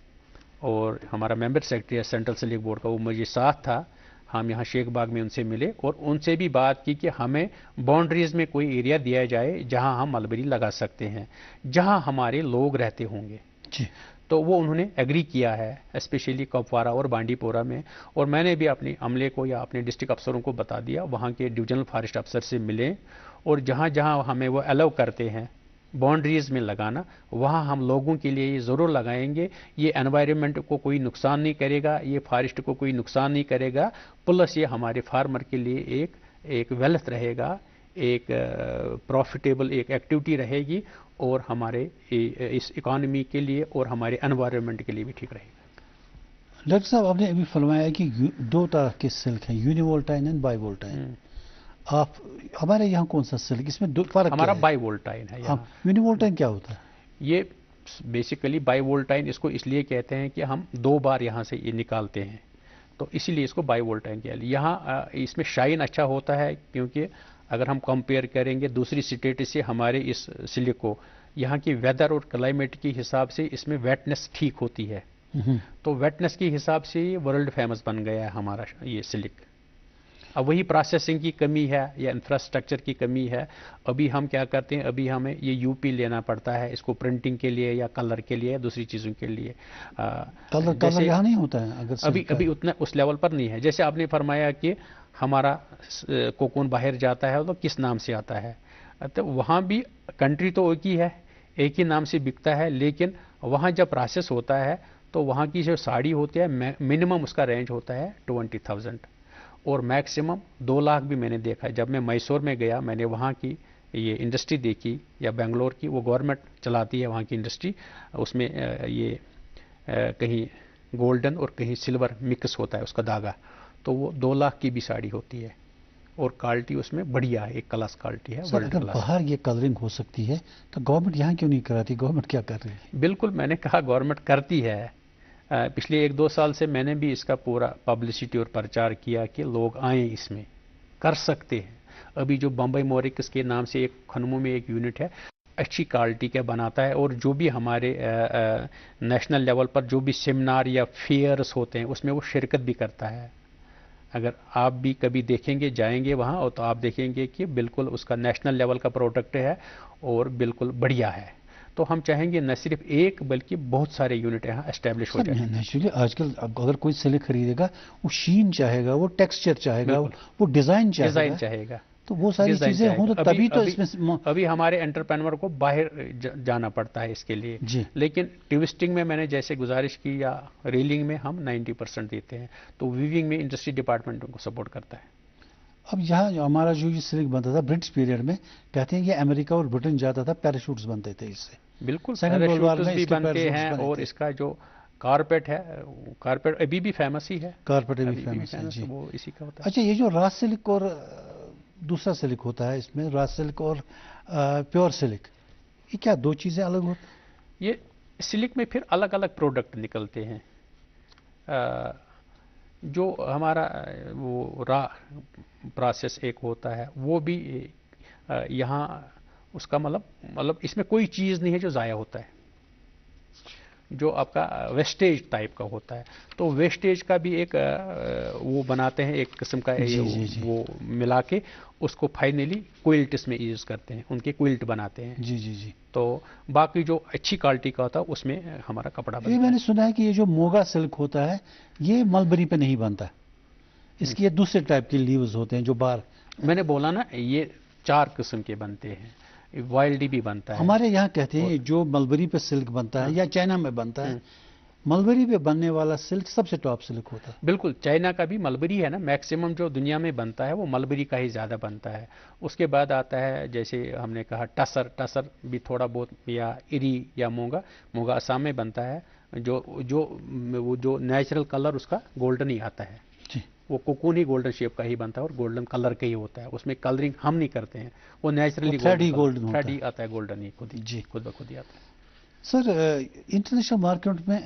और हमारा मेंबर सेक्रेटरी है सेंट्रल सिलिक बोर्ड का, वो मुझे साथ था। हम यहाँ शेख बाग में उनसे मिले और उनसे भी बात की कि हमें बाउंड्रीज़ में कोई एरिया दिया जाए जहाँ हम मलबरी लगा सकते हैं, जहाँ हमारे लोग रहते होंगे जी। तो वो उन्होंने एग्री किया है, स्पेशली कुपवारा और बांडीपोरा में। और मैंने भी अपने अमले को या अपने डिस्ट्रिक्ट अफसरों को बता दिया, वहाँ के डिविजनल फॉरेस्ट अफसर से मिलें और जहाँ जहाँ हमें वो अलाउ करते हैं बाउंड्रीज में लगाना, वहाँ हम लोगों के लिए ये ज़रूर लगाएंगे। ये एनवायरनमेंट को कोई नुकसान नहीं करेगा, ये फॉरेस्ट को कोई नुकसान नहीं करेगा, प्लस ये हमारे फार्मर के लिए एक वेल्थ रहेगा, एक प्रॉफिटेबल एक एक्टिविटी रहेगी और हमारे इस इकॉनमी के लिए और हमारे एनवायरनमेंट के लिए भी ठीक रहेगा। डॉक्टर साहब, आपने अभी फरमाया कि 2 तरह के सिल्क हैं, यूनिवोल्टाइन एंड बाइवोल्टाइन। आप हमारे यहाँ कौन सा सिल्क, इसमें 2 फर्क? हमारा बाइवोल्टाइन है। हाँ, यूनिवोल्टाइन क्या होता है? ये बेसिकली बाइवोल्टाइन इसको इसलिए कहते हैं कि हम 2 बार यहाँ से ये निकालते हैं, तो इसीलिए इसको बाइवोल्टाइन किया। यहाँ इसमें शाइन अच्छा होता है, क्योंकि अगर हम कंपेयर करेंगे दूसरी स्टेट से हमारे इस सिल्क को, यहाँ की वेदर और क्लाइमेट के हिसाब से इसमें वेटनेस ठीक होती है, तो वेटनेस के हिसाब से ये वर्ल्ड फेमस बन गया है हमारा ये सिल्क। अब वही प्रोसेसिंग की कमी है या इंफ्रास्ट्रक्चर की कमी है। अभी हम क्या करते हैं, अभी हमें ये यूपी लेना पड़ता है इसको प्रिंटिंग के लिए या कलर के लिए या दूसरी चीज़ों के लिए। कलर यहाँ नहीं होता है अगर अभी उतना उस लेवल पर नहीं है। जैसे आपने फरमाया कि हमारा कोकून बाहर जाता है तो किस नाम से आता है, तो वहाँ भी कंट्री तो एक ही है, एक ही नाम से बिकता है, लेकिन वहाँ जब प्रोसेस होता है तो वहाँ की जो साड़ी होती है मिनिमम उसका रेंज होता है 20,000 और मैक्सिमम 2 लाख भी मैंने देखा है। जब मैं मैसूर में गया, मैंने वहाँ की ये इंडस्ट्री देखी, या बेंगलोर की, वो गवर्नमेंट चलाती है वहाँ की इंडस्ट्री, उसमें ये कहीं गोल्डन और कहीं सिल्वर मिक्स होता है उसका धागा, तो वो 2 लाख की भी साड़ी होती है और क्वालिटी उसमें बढ़िया है, एक क्लास क्वालिटी है, वर्ल्ड क्लास। बाहर ये कलरिंग हो सकती है तो गवर्नमेंट यहाँ क्यों नहीं कराती? गवर्नमेंट क्या कर रही है? बिल्कुल, मैंने कहा गवर्नमेंट करती है। पिछले 1-2 साल से मैंने भी इसका पूरा पब्लिसिटी और प्रचार किया कि लोग आएँ, इसमें कर सकते हैं। अभी जो बम्बई मोरिक्स के नाम से एक खनमू में एक यूनिट है, अच्छी क्वालिटी का बनाता है, और जो भी हमारे नेशनल लेवल पर जो भी सेमिनार या फेयर्स होते हैं उसमें वो शिरकत भी करता है। अगर आप भी कभी देखेंगे, जाएंगे वहाँ, और तो आप देखेंगे कि बिल्कुल उसका नेशनल लेवल का प्रोडक्ट है और बिल्कुल बढ़िया है। तो हम चाहेंगे न सिर्फ एक बल्कि बहुत सारे यूनिट यहाँ एस्टेब्लिश हो जाए। नेचुरली आजकल अगर कोई सिल्क खरीदेगा वो शीन चाहेगा, वो टेक्सचर चाहेगा, वो डिजाइन चाहेगा, तो वो सारी चीजें हों तो तभी तो इसमें। अभी हमारे एंटरप्रेन्योर को बाहर जाना पड़ता है इसके लिए जी। लेकिन ट्विस्टिंग में मैंने जैसे गुजारिश की, या रीलिंग में हम 90% देते हैं, तो वीविंग में इंडस्ट्री डिपार्टमेंट को सपोर्ट करता है। अब यहाँ हमारा जो ये सिल्क बनता था ब्रिटिश पीरियड में, कहते हैं कि अमेरिका और ब्रिटेन जाता था, पैराशूट्स बनते थे इससे। बिल्कुल, पैराशूट्स भी बनते हैं, और इसका जो कारपेट है, कारपेट अभी भी फेमस ही है, कारपेट अभी फेमस है जी, वो इसी का होता है। अच्छा, ये जो रॉ सिल्क और दूसरा सिल्क होता है, इसमें रॉ सिल्क और प्योर सिल्क, ये क्या 2 चीजें अलग होती हैं? ये सिल्क में फिर अलग अलग प्रोडक्ट निकलते हैं। जो हमारा वो रॉ प्रोसेस एक होता है, वो भी यहाँ उसका मतलब इसमें कोई चीज़ नहीं है जो ज़ाया होता है, जो आपका वेस्टेज टाइप का होता है, तो वेस्टेज का भी एक वो बनाते हैं, एक किस्म का जी। वो मिला के उसको फाइनली क्विल्ट्स में यूज़ करते हैं, उनके क्विल्ट बनाते हैं जी। तो बाकी जो अच्छी क्वालिटी का होता है उसमें हमारा कपड़ा बनता है। मैंने सुना है कि ये जो मोगा सिल्क होता है ये मलबरी पे नहीं बनता, इसकी ये दूसरे टाइप के लीव्स होते हैं जो बाहर। मैंने बोला ना, ये 4 किस्म के बनते हैं, वाइल्ड भी बनता है। हमारे यहाँ कहते हैं जो मलबरी पे सिल्क बनता है या चाइना में बनता है, मलबरी पे बनने वाला सिल्क सबसे टॉप सिल्क होता है। बिल्कुल, चाइना का भी मलबरी है ना, मैक्सिमम जो दुनिया में बनता है वो मलबरी का ही ज़्यादा बनता है। उसके बाद आता है, जैसे हमने कहा टसर भी थोड़ा बहुत, या इरी या मोगा असम में बनता है, जो नेचुरल कलर उसका गोल्डन ही आता है, वो कोकून ही गोल्डन शेप का ही बनता है और गोल्डन कलर का ही होता है, उसमें कलरिंग हम नहीं करते हैं, वो नेचुरली थ्रेड ही आता है, गोल्डन ही खुद ब खुद ही आता है। سر انٹرنیشنل مارکیٹ میں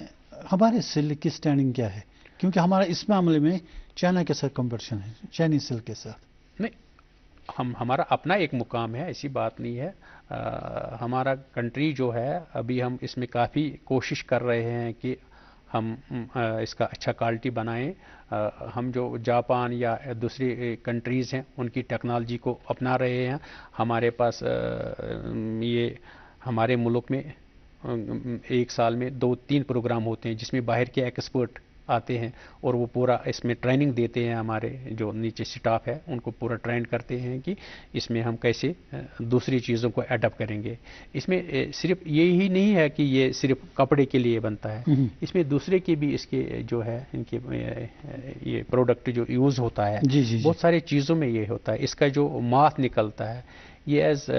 ہمارے سلک کی سٹینڈنگ کیا ہے؟ کیونکہ ہمارا اس معاملے میں چائنا کے ساتھ کمپٹیشن ہے، چائنیز سلک کے ساتھ. نہیں، ہمارا اپنا ایک مقام ہے، ایسی بات نہیں ہے. ہمارا کنٹری جو ہے ابھی ہم اس میں کافی کوشش کر رہے ہیں کہ ہم اس کا اچھا کوالٹی بنائیں. ہم جو جاپان یا دوسری کنٹریز ہیں ان کی ٹیکنالوجی کو اپنا رہے ہیں. ہمارے پاس یہ ہمارے ملک میں ایک سال میں 2-3 پروگرام ہوتے ہیں جس میں باہر کے ایکسپرٹ آتے ہیں اور وہ پورا اس میں ٹریننگ دیتے ہیں. ہمارے جو نیچے سٹاف ہے ان کو پورا ٹرین کرتے ہیں کہ اس میں ہم کیسے دوسری چیزوں کو ایڈاپٹ کریں گے. اس میں صرف یہی نہیں ہے کہ یہ صرف کپڑے کے لیے بنتا ہے، اس میں دوسرے کے بھی اس کے جو ہے ان کے یہ پروڈکٹ جو یوز ہوتا ہے بہت سارے چیزوں میں یہ ہوتا ہے. اس کا جو ماس نکلتا ہے یہ ایز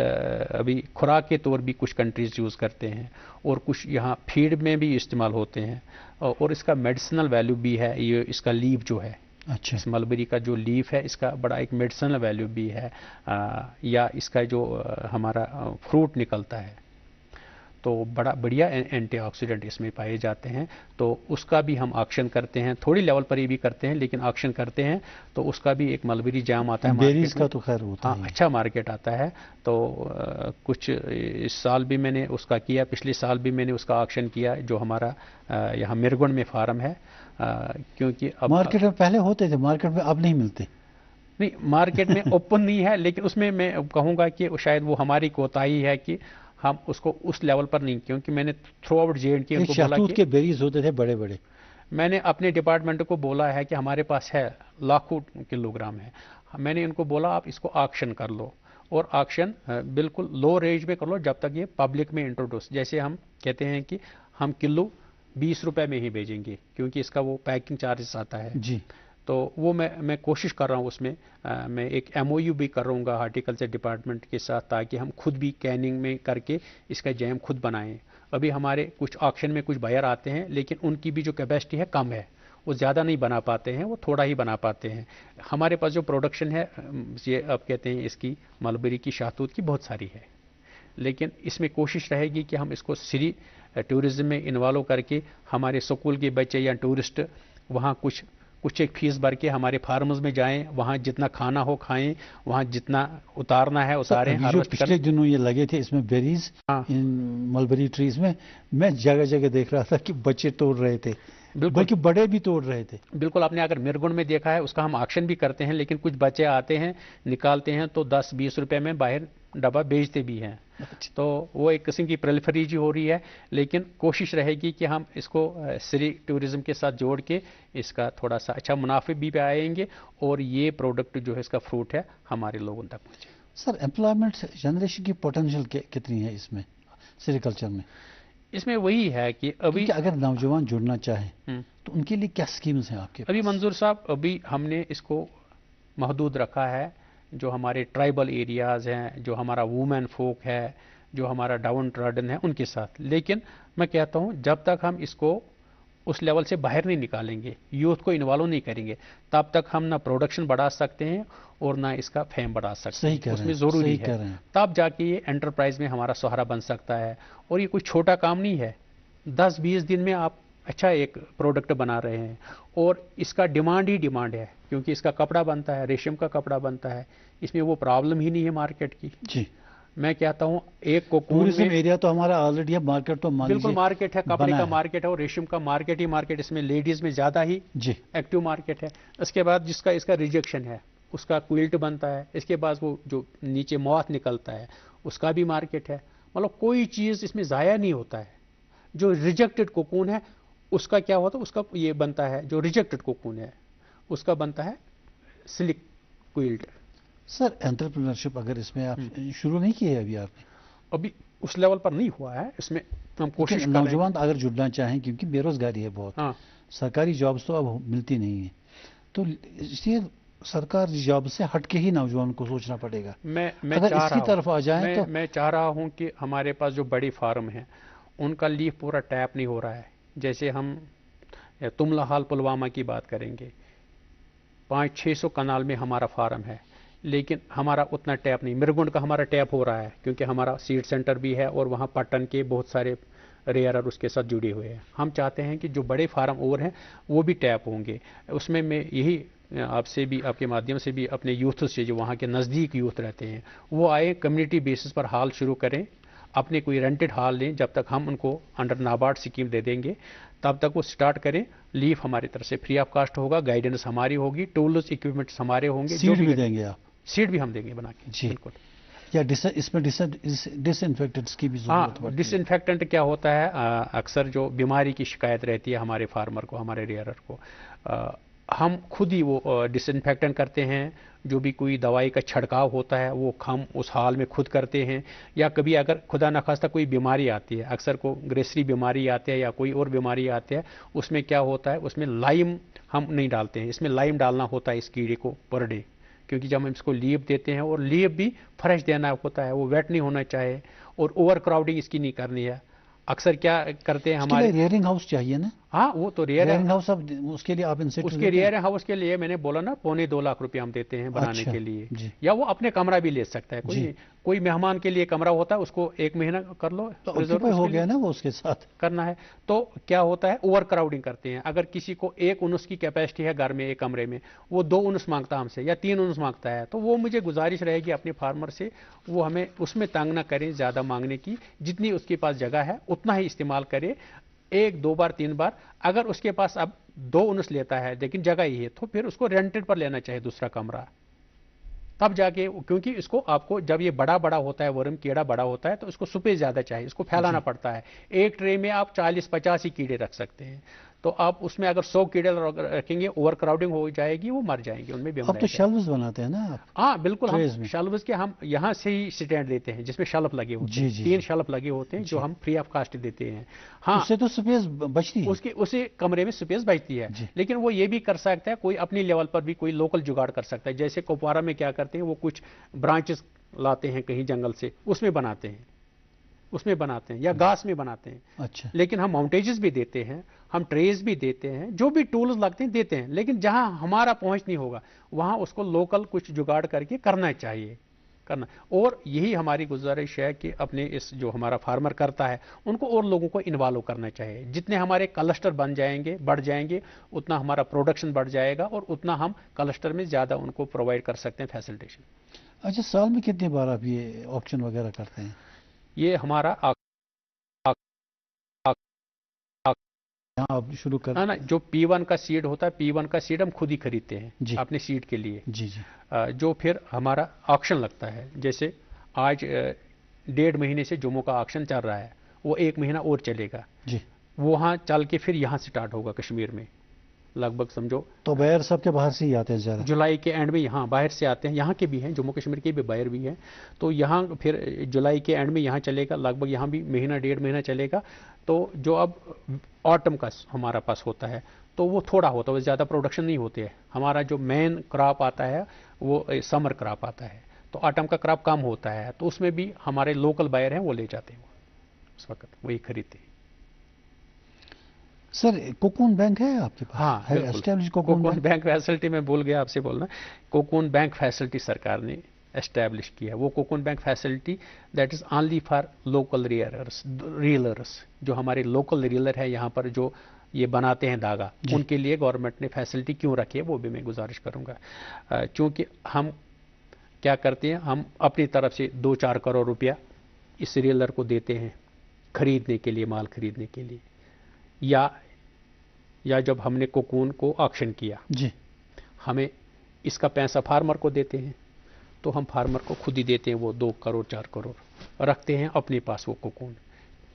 ابھی خوراک کے طور بھی کچھ کنٹریز یوز کرتے ہیں اور کچھ یہاں فیڈ میں بھی استعمال ہوتے ہیں. اور اس کا میڈیسنل ویلیو بھی ہے. یہ اس کا لیف جو ہے، اچھا، اس ملبری کا جو لیف ہے اس کا بڑا ایک میڈیسنل ویلیو بھی ہے. یا اس کا جو ہمارا فروٹ نکلتا ہے تو بڑا بڑھیا اینٹی آکسیڈنٹ اس میں پائے جاتے ہیں. تو اس کا بھی ہم آکشن کرتے ہیں، تھوڑی لیول پر یہ بھی کرتے ہیں لیکن آکشن کرتے ہیں. تو اس کا بھی ایک ملبری جام آتا ہے بیریز کا تو خیر ہوتا ہے، اچھا مارکیٹ آتا ہے. تو کچھ اس سال بھی میں نے اس کا کیا، پچھلے سال بھی میں نے اس کا آکشن کیا جو ہمارا یہاں میرگنڈ میں فارم ہے. کیونکہ اب مارکیٹ میں پہلے ہوتے تھے، مارکیٹ میں اب نہیں ملتے. نہیں، مارکیٹ میں اوپن نہیں ہے لیکن اس میں کہوں گا کہ شاید وہ ہماری کوتاہی ہے کہ ہم اس کو اس لیول پر نہیں، کیونکہ میں نے تھرو آؤٹ JNK ان کو بولا شہتوت کے بیریز ہوتے تھے بڑے بڑے. میں نے اپنے ڈپارٹمنٹ کو بولا ہے کہ ہمارے پاس ہے لاکھوں کلو گرام ہے. میں نے ان کو بولا آپ اس کو آکشن کر لو، اور آکشن بالکل لو رینج میں کر لو جب تک یہ پبلک میں انٹروڈیوس. جیسے ہم کہتے ہیں کہ ہم کلو 20 روپے میں ہی بھیجیں گے کیونکہ اس کا وہ پیکنگ چارجز آتا ہے. جی، تو وہ میں کوشش کر رہا ہوں اس میں میں ایک MOU بھی کروں گا ہارٹیکلچر ڈپارٹمنٹ کے ساتھ تاکہ ہم خود بھی کیننگ میں کر کے اس کا جیم خود بنائیں. ابھی ہمارے کچھ آکشن میں کچھ بائر آتے ہیں لیکن ان کی بھی جو کیپیسٹی ہے کم ہے، وہ زیادہ نہیں بنا پاتے ہیں، وہ تھوڑا ہی بنا پاتے ہیں. ہمارے پاس جو پروڈکشن ہے یہ اب کہتے ہیں اس کی ملبری کی شہتوت کی بہت ساری ہے، لیکن اس میں کوشش رہے گی کہ ہم اس کو سری ٹورزم میں انوالو کر کے ہمارے سکول کے بچے یا ٹورسٹ وہاں کچھ ایک فیس بھر کے ہمارے فارمز میں جائیں، وہاں جتنا کھانا ہو کھائیں، وہاں جتنا اتارنا ہے اتاریں. جو پچھلے دنوں یہ لگے تھے اس میں بیریز ان ملبری ٹریز میں جگہ جگہ دیکھ رہا تھا کہ بچے توڑ رہے تھے، بلکہ بڑے بھی توڑ رہے تھے. بالکل، آپ نے اگر میرگنڈ میں دیکھا ہے اس کا ہم آکشن بھی کرتے ہیں لیکن کچھ بچے آتے ہیں نکالتے ہیں تو 10-20 روپے میں باہر ڈبہ بیچتے بھی ہیں. تو وہ ایک قسم کی پرلیفریجی ہو رہی ہے، لیکن کوشش رہے گی کہ ہم اس کو سری ٹورزم کے ساتھ جوڑ کے اس کا تھوڑا سا اچھا منافع بھی آئیں گے اور یہ پروڈکٹ جو ہے اس کا فروٹ ہے ہمارے لوگوں تک پہنچے. سر امپلائمنٹ جنریشن کی پوٹینشیل کتنی ہے اس میں سیریکلچر میں؟ اس میں وہی ہے کہ ابھی اگر نوجوان جڑنا چاہیں تو ان کے لیے کیا سکیمز ہیں آپ کے پاس؟ ابھی منظور صاحب ابھی ہم نے اس کو محدود رکھا ہے. جو ہمارے ٹرائبل ایریاز ہیں، جو ہمارا وومن فوک ہے، جو ہمارا ڈاؤن ٹراڈن ہے ان کے ساتھ. لیکن میں کہتا ہوں جب تک ہم اس کو اس لیول سے باہر نہیں نکالیں گے، یوتھ کو انوالو نہیں کریں گے، تب تک ہم نہ پروڈکشن بڑھا سکتے ہیں اور نہ اس کا فیم بڑھا سکتے ہیں. اس میں ضروری ہے تب جا کے یہ انٹرپرائز میں ہمارا سہارا بن سکتا ہے. اور یہ کوئی چھوٹا کام نہیں ہے، 10-20 دن میں آپ اچھا ایک پروڈکٹ بنا رہے ہیں اور اس کا ڈیمانڈ ہی ڈیمانڈ ہے کیونکہ اس کا کپڑا بنتا ہے، ریشم کا کپڑا بنتا ہے. اس میں وہ پرابلم ہی نہیں ہے مارکیٹ کی. جی، میں کہتا ہوں ایک کوکون ٹورزم ایریا تو ہمارا آلریڈی ہے، مارکیٹ تو بالکل مارکیٹ ہے، کپڑے کا مارکیٹ ہے اور ریشم کا مارکیٹ ہی مارکیٹ. اس میں لیڈیز میں زیادہ ہی ایکٹیو مارکیٹ ہے. اس کے بعد جس کا اس کا ریجیکشن ہے اس کا کوئلٹ بنتا ہے. اس کے بعد وہ جو نیچے موت نکلتا ہے اس کا بھی مارکیٹ ہے. مطلب کوئی چیز اس میں ضائع نہیں ہوتا ہے. جو ریجیکٹڈ کوکون ہے اس کا کیا ہوتا ہے، اس کا یہ بنتا ہے، جو ریجیکٹڈ کوکون ہے اس کا بنتا ہے سلک کوئلٹ. سر انٹرپرینورشپ اگر اس میں آپ شروع نہیں کیے ابھی آپ نے؟ ابھی اس لیول پر نہیں ہوا ہے. اس میں ہم کوشش کر رہے ہیں. نوجوان اگر جڑنا چاہیں کیونکہ بے روزگاری ہے بہت، سرکاری جابز تو اب ملتی نہیں ہیں، تو اس لیے سرکاری جاب سے ہٹ کے ہی نوجوان کو سوچنا پڑے گا. اگر اس کی طرف آ جائیں تو میں چاہ رہا ہوں کہ ہمارے پاس جو بڑی فارم ہیں ان کا لیف پورا ٹیپ نہیں ہو رہا ہے. جیسے ہم تملا حال پلوامہ کی بات کریں گے، 500-600 کنال میں ہمارا فارم ہے لیکن ہمارا اتنا ٹیپ نہیں. مرگنڈ کا ہمارا ٹیپ ہو رہا ہے کیونکہ ہمارا سیڈ سینٹر بھی ہے اور وہاں پٹن کے بہت سارے रेयरर उसके साथ जुड़े हुए हैं। हम चाहते हैं कि जो बड़े फार्म और हैं वो भी टैप होंगे। उसमें मैं यही आपसे भी, आपके माध्यम से भी अपने यूथ से, जो वहाँ के नज़दीक यूथ रहते हैं, वो आए, कम्युनिटी बेसिस पर हाल शुरू करें, अपने कोई रेंटेड हाल लें। जब तक हम उनको अंडर नाबार्ड स्कीम दे देंगे तब तक वो स्टार्ट करें। लीफ हमारी तरफ से फ्री ऑफ कॉस्ट होगा, गाइडेंस हमारी होगी, टूल्स इक्विपमेंट्स हमारे होंगे। सीड भी देंगे आप? सीड भी हम देंगे बना के जी, बिल्कुल। या इसमें डिसइंफेक्टेंट्स की भी जरूरत होती है? डिसइंफेक्टेंट क्या होता है, अक्सर जो बीमारी की शिकायत रहती है हमारे फार्मर को, हमारे रेयरर को, हम खुद ही वो डिसइंफेक्टेंट करते हैं। जो भी कोई दवाई का छिड़काव होता है वो हम उस हाल में खुद करते हैं। या कभी अगर खुदा न खास्ता कोई बीमारी आती है, अक्सर को ग्रेसरी बीमारी आती है या कोई और बीमारी आती है, उसमें क्या होता है, उसमें लाइम हम नहीं डालते हैं, इसमें लाइम डालना होता है इस कीड़े को पर डे। क्योंकि जब हम इसको लीव देते हैं, और लीव भी फ्रेश देना होता है, वो वेट नहीं होना चाहिए, और ओवर क्राउडिंग इसकी नहीं करनी है। अक्सर क्या करते हैं हमारे, रियरिंग हाउस चाहिए ना? हाँ, वो तो रियरिंग हाउस, अब उसके लिए आप इनसे उसके रियरिंग हाउस के लिए मैंने बोला ना, 1.25 लाख रुपए हम देते हैं बनाने के लिए। जी। या वो अपने कमरा भी ले सकता है, कोई मेहमान के लिए कमरा होता है, उसको 1 महीना कर लो, तो हो गया ना वो उसके साथ करना है। तो क्या होता है, ओवर क्राउडिंग करते हैं। अगर किसी को 1 उनस की कैपेसिटी है घर में, एक कमरे में, वो 2 उनस मांगता हमसे या 3 उनस मांगता है, तो वो मुझे गुजारिश रहेगी अपने फार्मर से, वो हमें उसमें तंग ना करें ज्यादा मांगने की। जितनी उसके पास जगह है उतना ही इस्तेमाल करे, 1, 2 बार 3 बार। अगर उसके पास अब 2 उनस लेता है लेकिन जगह ही है, तो फिर उसको रेंटेड पर लेना चाहिए दूसरा कमरा, तब जाके। क्योंकि इसको आपको जब ये बड़ा बड़ा होता है, वर्म कीड़ा बड़ा होता है, तो इसको स्पेस ज्यादा चाहिए, इसको फैलाना पड़ता है। एक ट्रे में आप 40-50 ही कीड़े रख सकते हैं, तो आप उसमें अगर 100 कीड़े रखेंगे, ओवर क्राउडिंग हो जाएगी, वो मर जाएंगे, उनमें बीमारी। अब तो शेल्व्स बनाते हैं ना आप? हाँ बिल्कुल, हम शेल्व्स के हम यहाँ से ही स्टैंड देते हैं जिसमें शेल्फ लगे होते हैं। 3 शेल्फ लगे होते हैं जो हम फ्री ऑफ कॉस्ट देते हैं। हाँ, उससे तो स्पेस बचती है, उसी कमरे में स्पेस बचती है। लेकिन वो ये भी कर सकता है, कोई अपनी लेवल पर भी कोई लोकल जुगाड़ कर सकता है। जैसे कुपवारा में क्या करते हैं, वो कुछ ब्रांचेस लाते हैं कहीं जंगल से, उसमें बनाते हैं, या घास में बनाते हैं। अच्छा। लेकिन हम माउंटेजेस भी देते हैं, हम ट्रेस भी देते हैं, जो भी टूल्स लगते हैं देते हैं। लेकिन जहां हमारा पहुंच नहीं होगा वहां उसको लोकल कुछ जुगाड़ करके करना चाहिए, और यही हमारी गुजारिश है कि अपने इस जो हमारा फार्मर करता है उनको और लोगों को इन्वॉल्व करना चाहिए। जितने हमारे क्लस्टर बन जाएंगे, बढ़ जाएंगे, उतना हमारा प्रोडक्शन बढ़ जाएगा, और उतना हम क्लस्टर में ज्यादा उनको प्रोवाइड कर सकते हैं फैसिलिटेशन। अच्छा, साल में कितनी बार आप ये ऑक्शन वगैरह करते हैं? ये हमारा आप शुरू कर ना, जो P1 का सीड होता है, P1 का सीड हम खुद ही खरीदते हैं अपने सीड के लिए। जी। जो फिर हमारा ऑक्शन लगता है, जैसे आज 1.5 महीने से जम्मू का ऑक्शन चल रहा है, वो 1 महीना और चलेगा जी। वहाँ चल के फिर यहाँ स्टार्ट होगा कश्मीर में, लगभग समझो। तो बायर सब के बाहर से ही आते हैं ज़्यादा? जुलाई के एंड में यहाँ बाहर से आते हैं, यहाँ के भी हैं, जम्मू कश्मीर के भी बायर भी हैं। तो यहाँ फिर जुलाई के एंड में यहाँ चलेगा, लगभग यहाँ भी महीना 1.5 महीना चलेगा। तो जो अब ऑटम का हमारा पास होता है, तो वो थोड़ा होता है, वो ज़्यादा प्रोडक्शन नहीं होते है। हमारा जो मेन क्रॉप आता है वो समर क्रॉप आता है, तो ऑटम का क्रॉप कम होता है, तो उसमें भी हमारे लोकल बायर हैं, वो ले जाते हैं, उस वक्त वही खरीदते हैं। सर, कोकून बैंक है आपके पास? हाँ, एस्टैब्लिश कोकून बैंक फैसिलिटी में भूल गया आपसे बोलना। कोकून बैंक फैसिलिटी सरकार ने एस्टैब्लिश किया है। वो cocoon bank facility that is only for local reelers, जो हमारे लोकल रीलर है यहाँ पर जो ये बनाते हैं धागा, उनके लिए गवर्नमेंट ने फैसिलिटी क्यों रखी है वो भी मैं गुजारिश करूंगा। क्योंकि हम क्या करते हैं, हम अपनी तरफ से 2-4 करोड़ रुपया इस रीलर को देते हैं खरीदने के लिए, माल खरीदने के लिए। या जब हमने कोकून को ऑक्शन किया जी, हमें इसका पैसा फार्मर को देते हैं, तो हम फार्मर को खुद ही देते हैं, वो 2 करोड़ 4 करोड़ रखते हैं अपने पास वो कोकून।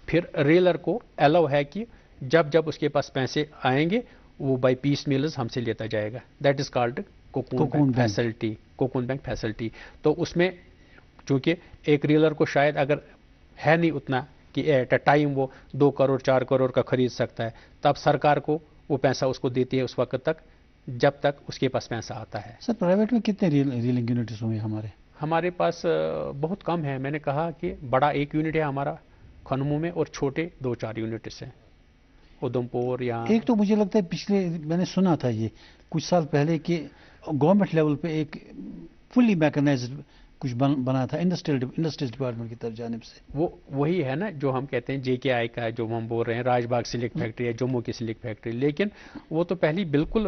फिर रेलर को अलाउ है कि जब उसके पास पैसे आएंगे वो बाई पीस मिलर्स हमसे लेता जाएगा। That is called cocoon bank facility, cocoon bank facility. तो उसमें चूंकि एक रीलर को शायद अगर है नहीं उतना कि एट अ टाइम वो 2 करोड़ 4 करोड़ का खरीद सकता है, तब सरकार को वो पैसा उसको देती है उस वक्त तक जब तक उसके पास पैसा आता है। सर, प्राइवेट में कितने रीलिंग यूनिट्स होंगे हमारे पास बहुत कम है। मैंने कहा कि बड़ा 1 यूनिट है हमारा खनमू में, और छोटे 2-4 यूनिट्स हैं उधमपुर। या एक तो मुझे लगता है पिछले मैंने सुना था ये कुछ साल पहले कि गवर्नमेंट लेवल पे एक फुल्ली मैकेनाइज्ड कुछ बना था इंडस्ट्रीज डिपार्टमेंट की तरफ जानिब से। वो वही है ना जो हम कहते हैं JKI का, जो हम बोल रहे हैं राजबाग सिल्क फैक्ट्री है, जम्मू की सिल्क फैक्ट्री, लेकिन वो तो पहले बिल्कुल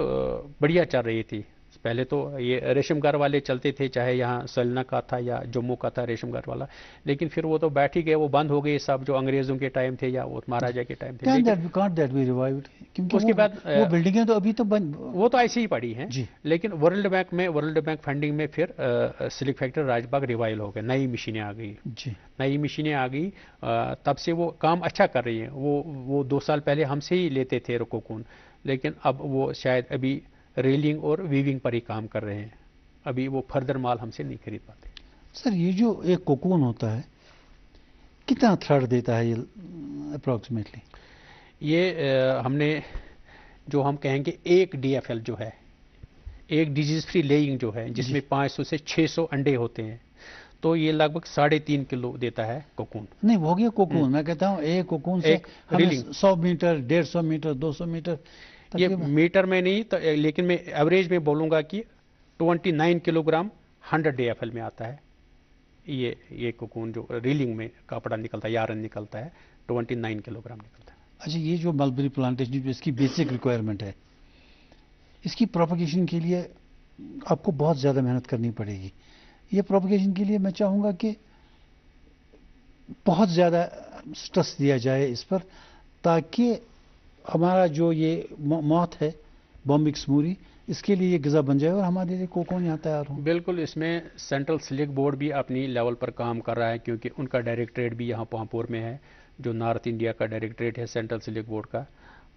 बढ़िया चल रही थी। पहले तो ये रेशमगर वाले चलते थे, चाहे यहाँ सलना का था या जम्मू का था रेशमगर वाला, लेकिन फिर वो तो बैठ ही गए, वो बंद हो गए सब, जो अंग्रेजों के टाइम थे या वो महाराजा के टाइम थे। Can't that be revived? क्योंकि उसके बाद वो बिल्डिंगें तो अभी तो वो तो ऐसे ही पड़ी हैं जी। लेकिन वर्ल्ड बैंक फंडिंग में फिर सिल्क फैक्ट्री राजबाग रिवाइव हो गए, नई मशीनें आ गई जी, नई मशीनें आ गई, तब से वो काम अच्छा कर रही हैं। वो 2 साल पहले हमसे ही लेते थे कोकून, लेकिन अब वो शायद अभी रेलिंग और वीविंग पर ही काम कर रहे हैं, अभी वो फर्दर माल हमसे नहीं खरीद पाते। सर ये जो एक कोकून होता है कितना थ्रेड देता है ये अप्रॉक्सीमेटली? ये हमने जो हम कहेंगे एक DFL जो है, एक डिजीज फ्री लेइंग जो है, जिसमें 500 से 600 अंडे होते हैं, तो ये लगभग 3.5 किलो देता है कोकून। नहीं वो हो गया कोकून, मैं कहता हूँ एक कोकून से हमें 100 मीटर 150 मीटर 200 मीटर ये मीटर में नहीं तो, लेकिन मैं एवरेज में बोलूंगा कि 29 किलोग्राम 100 DFL में आता है। ये कोकून जो रीलिंग में कपड़ा निकलता है, यार्न निकलता है, 29 किलोग्राम निकलता है। अच्छा, ये जो मलबरी प्लांटेशन जो इसकी बेसिक रिक्वायरमेंट है, इसकी प्रोपगेशन के लिए आपको बहुत ज़्यादा मेहनत करनी पड़ेगी। ये प्रोपगेशन के लिए मैं चाहूँगा कि बहुत ज़्यादा स्ट्रेस दिया जाए इस पर, ताकि हमारा जो ये मौत है बॉम्बिक्स मूरी, इसके लिए ये ग़िज़ा बन जाए और हमारे लिए कोकून यहाँ तैयार हो। बिल्कुल, इसमें सेंट्रल सिल्क बोर्ड भी अपनी लेवल पर काम कर रहा है, क्योंकि उनका डायरेक्टरेट भी यहाँ पांपोर में है, जो नॉर्थ इंडिया का डायरेक्टरेट है सेंट्रल सिल्क बोर्ड का।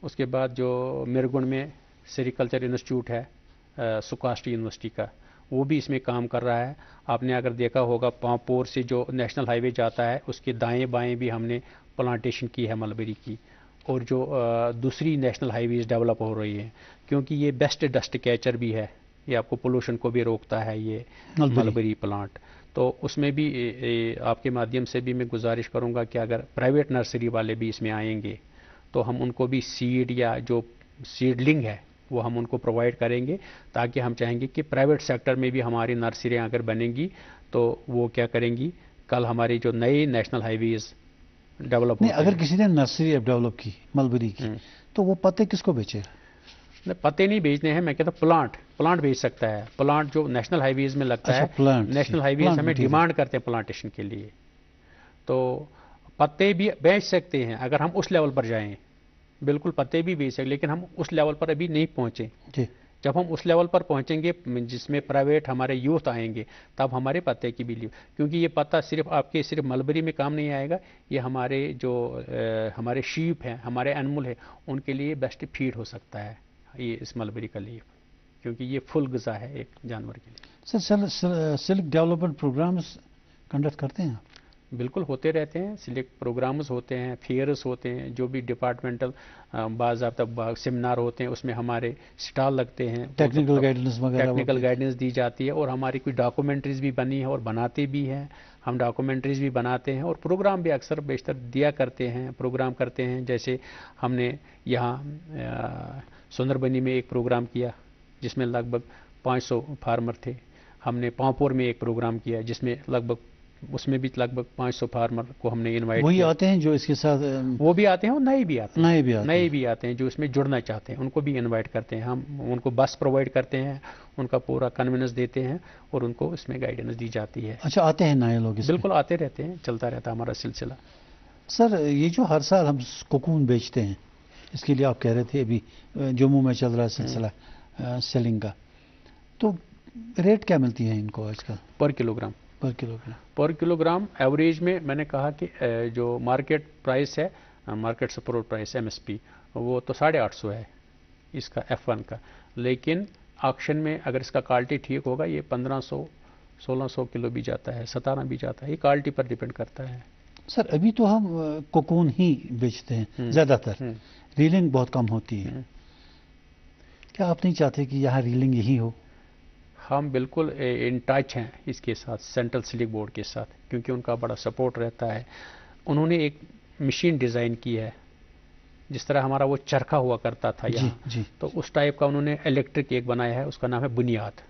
उसके बाद जो मिरगुण में सेरिकल्चर इंस्टीट्यूट है सुकास्टी यूनिवर्सिटी का, वो भी इसमें काम कर रहा है। आपने अगर देखा होगा पांपोर से जो नेशनल हाईवे जाता है उसके दाएं बाएं भी हमने प्लांटेशन की है मलबेरी की, और जो दूसरी नेशनल हाईवेज डेवलप हो रही है, क्योंकि ये बेस्ट डस्ट कैचर भी है, ये आपको पोल्यूशन को भी रोकता है ये मलबेरी प्लांट। तो उसमें भी आपके माध्यम से भी मैं गुजारिश करूंगा कि अगर प्राइवेट नर्सरी वाले भी इसमें आएंगे तो हम उनको भी सीड या जो सीडलिंग है वो हम उनको प्रोवाइड करेंगे, ताकि हम चाहेंगे कि प्राइवेट सेक्टर में भी हमारी नर्सरियाँ अगर बनेंगी तो वो क्या करेंगी, कल हमारी जो नई नेशनल हाईवेज डेवलप नहीं, अगर किसी ने नर्सरी अब डेवलप की मलबेरी की तो वो पत्ते किसको बेचेगा? पत्ते नहीं बेचने हैं, मैं कहता हूँ प्लांट बेच सकता है। प्लांट जो नेशनल हाईवेज में लगता है, नेशनल हाईवेज हमें डिमांड करते हैं प्लांटेशन के लिए, तो पत्ते भी बेच सकते हैं अगर हम उस लेवल पर जाएं। बिल्कुल पत्ते भी बेच सकते, लेकिन हम उस लेवल पर अभी नहीं पहुंचे। जब हम उस लेवल पर पहुंचेंगे जिसमें प्राइवेट हमारे यूथ आएंगे, तब हमारे पत्ते की भी, क्योंकि ये पत्ता सिर्फ मलबेरी में काम नहीं आएगा, ये हमारे जो हमारे शीप हैं, हमारे एनिमल है, उनके लिए बेस्ट फीड हो सकता है ये इस मलबेरी का लीफ, क्योंकि ये फुल ग़िज़ा है एक जानवर के लिए। Sir silk development programs conduct करते हैं? बिल्कुल होते रहते हैं, सिलेक्ट प्रोग्राम्स होते हैं, फेयर्स होते हैं, जो भी डिपार्टमेंटल बाज़ाब्ता सेमिनार होते हैं उसमें हमारे स्टॉल लगते हैं, टेक्निकल गाइडेंस दी जाती है, और हमारी कोई डॉक्यूमेंट्रीज भी बनी है और बनाते भी हैं, हम डॉक्यूमेंट्रीज भी बनाते हैं, और प्रोग्राम भी अक्सर बेशतर दिया करते हैं, प्रोग्राम करते हैं। जैसे हमने यहाँ सुंदरबनी में एक प्रोग्राम किया जिसमें लगभग 500 फार्मर थे। हमने पांपोर में एक प्रोग्राम किया जिसमें उसमें भी लगभग 500 फार्मर को हमने इनवाइट किया। वही आते हैं जो इसके साथ वो भी आते हैं और नए भी आते हैं जो इसमें जुड़ना चाहते हैं, उनको भी इनवाइट करते हैं। हम उनको बस प्रोवाइड करते हैं, उनका पूरा कन्वीनेंस देते हैं और उनको इसमें गाइडेंस दी जाती है। अच्छा, आते हैं नए लोग? बिल्कुल आते रहते हैं, चलता रहता है हमारा सिलसिला। सर ये जो हर साल हम कोकून बेचते हैं, इसके लिए आप कह रहे थे अभी जम्मू में चल रहा है सिलसिला सेलिंग का, तो रेट क्या मिलती है इनको आजकल? पर किलोग्राम एवरेज में मैंने कहा कि जो मार्केट प्राइस है, मार्केट सपोर्ट प्राइस MSP, वो तो 850 है इसका F1 का, लेकिन ऑक्शन में अगर इसका क्वालिटी ठीक होगा ये 1500-1600 किलो भी जाता है, 17 भी जाता है, ये क्वालिटी पर डिपेंड करता है। सर अभी तो हम कोकून ही बेचते हैं ज़्यादातर, रीलिंग बहुत कम होती है। क्या आप नहीं चाहते कि यहाँ रीलिंग यही हो? हम बिल्कुल इन टच हैं इसके साथ, सेंट्रल सिल्क बोर्ड के साथ, क्योंकि उनका बड़ा सपोर्ट रहता है। उन्होंने एक मशीन डिज़ाइन की है, जिस तरह हमारा वो चरखा हुआ करता था यहाँ, तो उस टाइप का उन्होंने इलेक्ट्रिक एक बनाया है, उसका नाम है बुनियाद।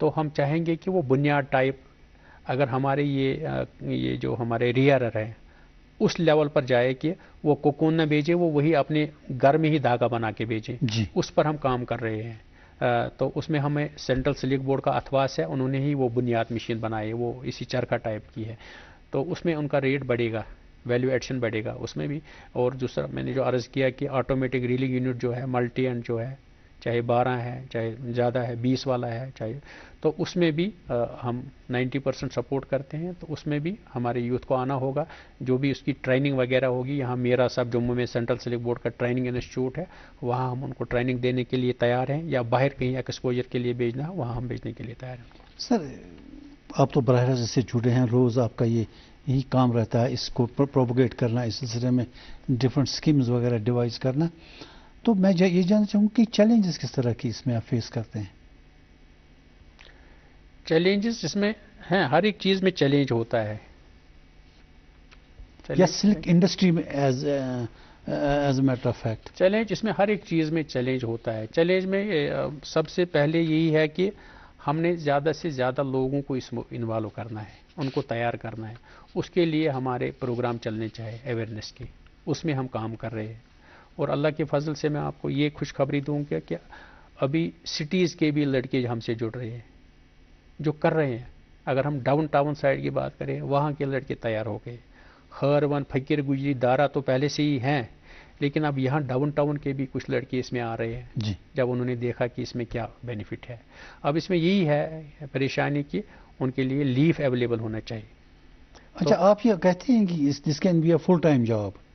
तो हम चाहेंगे कि वो बुनियाद टाइप اگر ہمارے یہ جو ہمارے ریئرر ہے اس لیول پر جائے کہ وہ کوکون نہ بیچے، وہ وہی اپنے گھر میں ہی دھاگا بنا کے بیچے، جی اس پر ہم کام کر رہے ہیں. تو اس میں ہمیں سینٹرل سلک بورڈ کا اتھواس ہے، انہوں نے ہی وہ بنیاد مشین بنائی ہے، وہ اسی چرخا ٹائپ کی ہے. تو اس میں ان کا ریٹ بڑھے گا، ویلیو ایڈیشن بڑھے گا اس میں بھی. اور دوسرا میں نے جو عرض کیا کہ آٹومیٹک ریلنگ یونٹ جو ہے ملٹی اینڈ جو ہے، چاہے 12 ہے چاہے زیادہ ہے 20 والا ہے چاہے، تو اس میں بھی ہم 90% سپورٹ کرتے ہیں. تو اس میں بھی ہمارے یوتھ کو آنا ہوگا، جو بھی اس کی ٹریننگ وغیرہ ہوگی. یہاں میرا صاحب جموں میں سینٹرل سلک بورڈ کا ٹریننگ انسٹیٹیوٹ ہے، وہاں ہم ان کو ٹریننگ دینے کے لیے تیار ہیں، یا باہر کہیں ایکسپوجر کے لیے بھیجنا ہے وہاں ہم بھیجنے کے لیے تیار ہیں. سر آپ تو براہ راست سے جڑے ہیں، روز آپ کا یہی کام رہتا ہے اس کو پروپگیٹ کرنا، اس سلسلے میں ڈفرینٹ اسکیمز وغیرہ ڈیوائز کرنا. تو میں یہ جاننا چاہوں کہ چیلنجز کس طرح کی اس میں آپ فیس کرتے ہیں؟ چیلنجز اس میں ہیں، ہر ایک چیز میں چیلنج ہوتا ہے. یا سلک انڈسٹری میں as a matter of fact challenge اس میں ہر ایک چیز میں چیلنج ہوتا ہے. چیلنج میں سب سے پہلے یہی ہے کہ ہم نے زیادہ سے زیادہ لوگوں کو اس میں انوالو کرنا ہے، ان کو تیار کرنا ہے. اس کے لیے ہمارے پروگرام چلنے چاہے اویئرنیس کے، اس میں ہم کام کر رہے ہیں. اور اللہ کے فضل سے میں آپ کو یہ خوشخبری دوں گا کہ ابھی سٹیز کے بھی لڑکے ہم سے جڑ رہے ہیں جو کر رہے ہیں. اگر ہم ڈاؤن ٹاؤن سائڈ کی بات کریں، وہاں کے لڑکے تیار ہو گئے. ہرون، فقیر گجری، دارا تو پہلے سے ہی ہیں، لیکن اب یہاں ڈاؤن ٹاؤن کے بھی کچھ لڑکے اس میں آ رہے ہیں جی جب انہوں نے دیکھا کہ اس میں کیا بینیفٹ ہے. اب اس میں یہی ہے پریشانی کہ ان کے لیے لیف اویلیبل ہونا چاہیے. اچھا آپ یہ کہتے ہیں کہ this can be a full time job,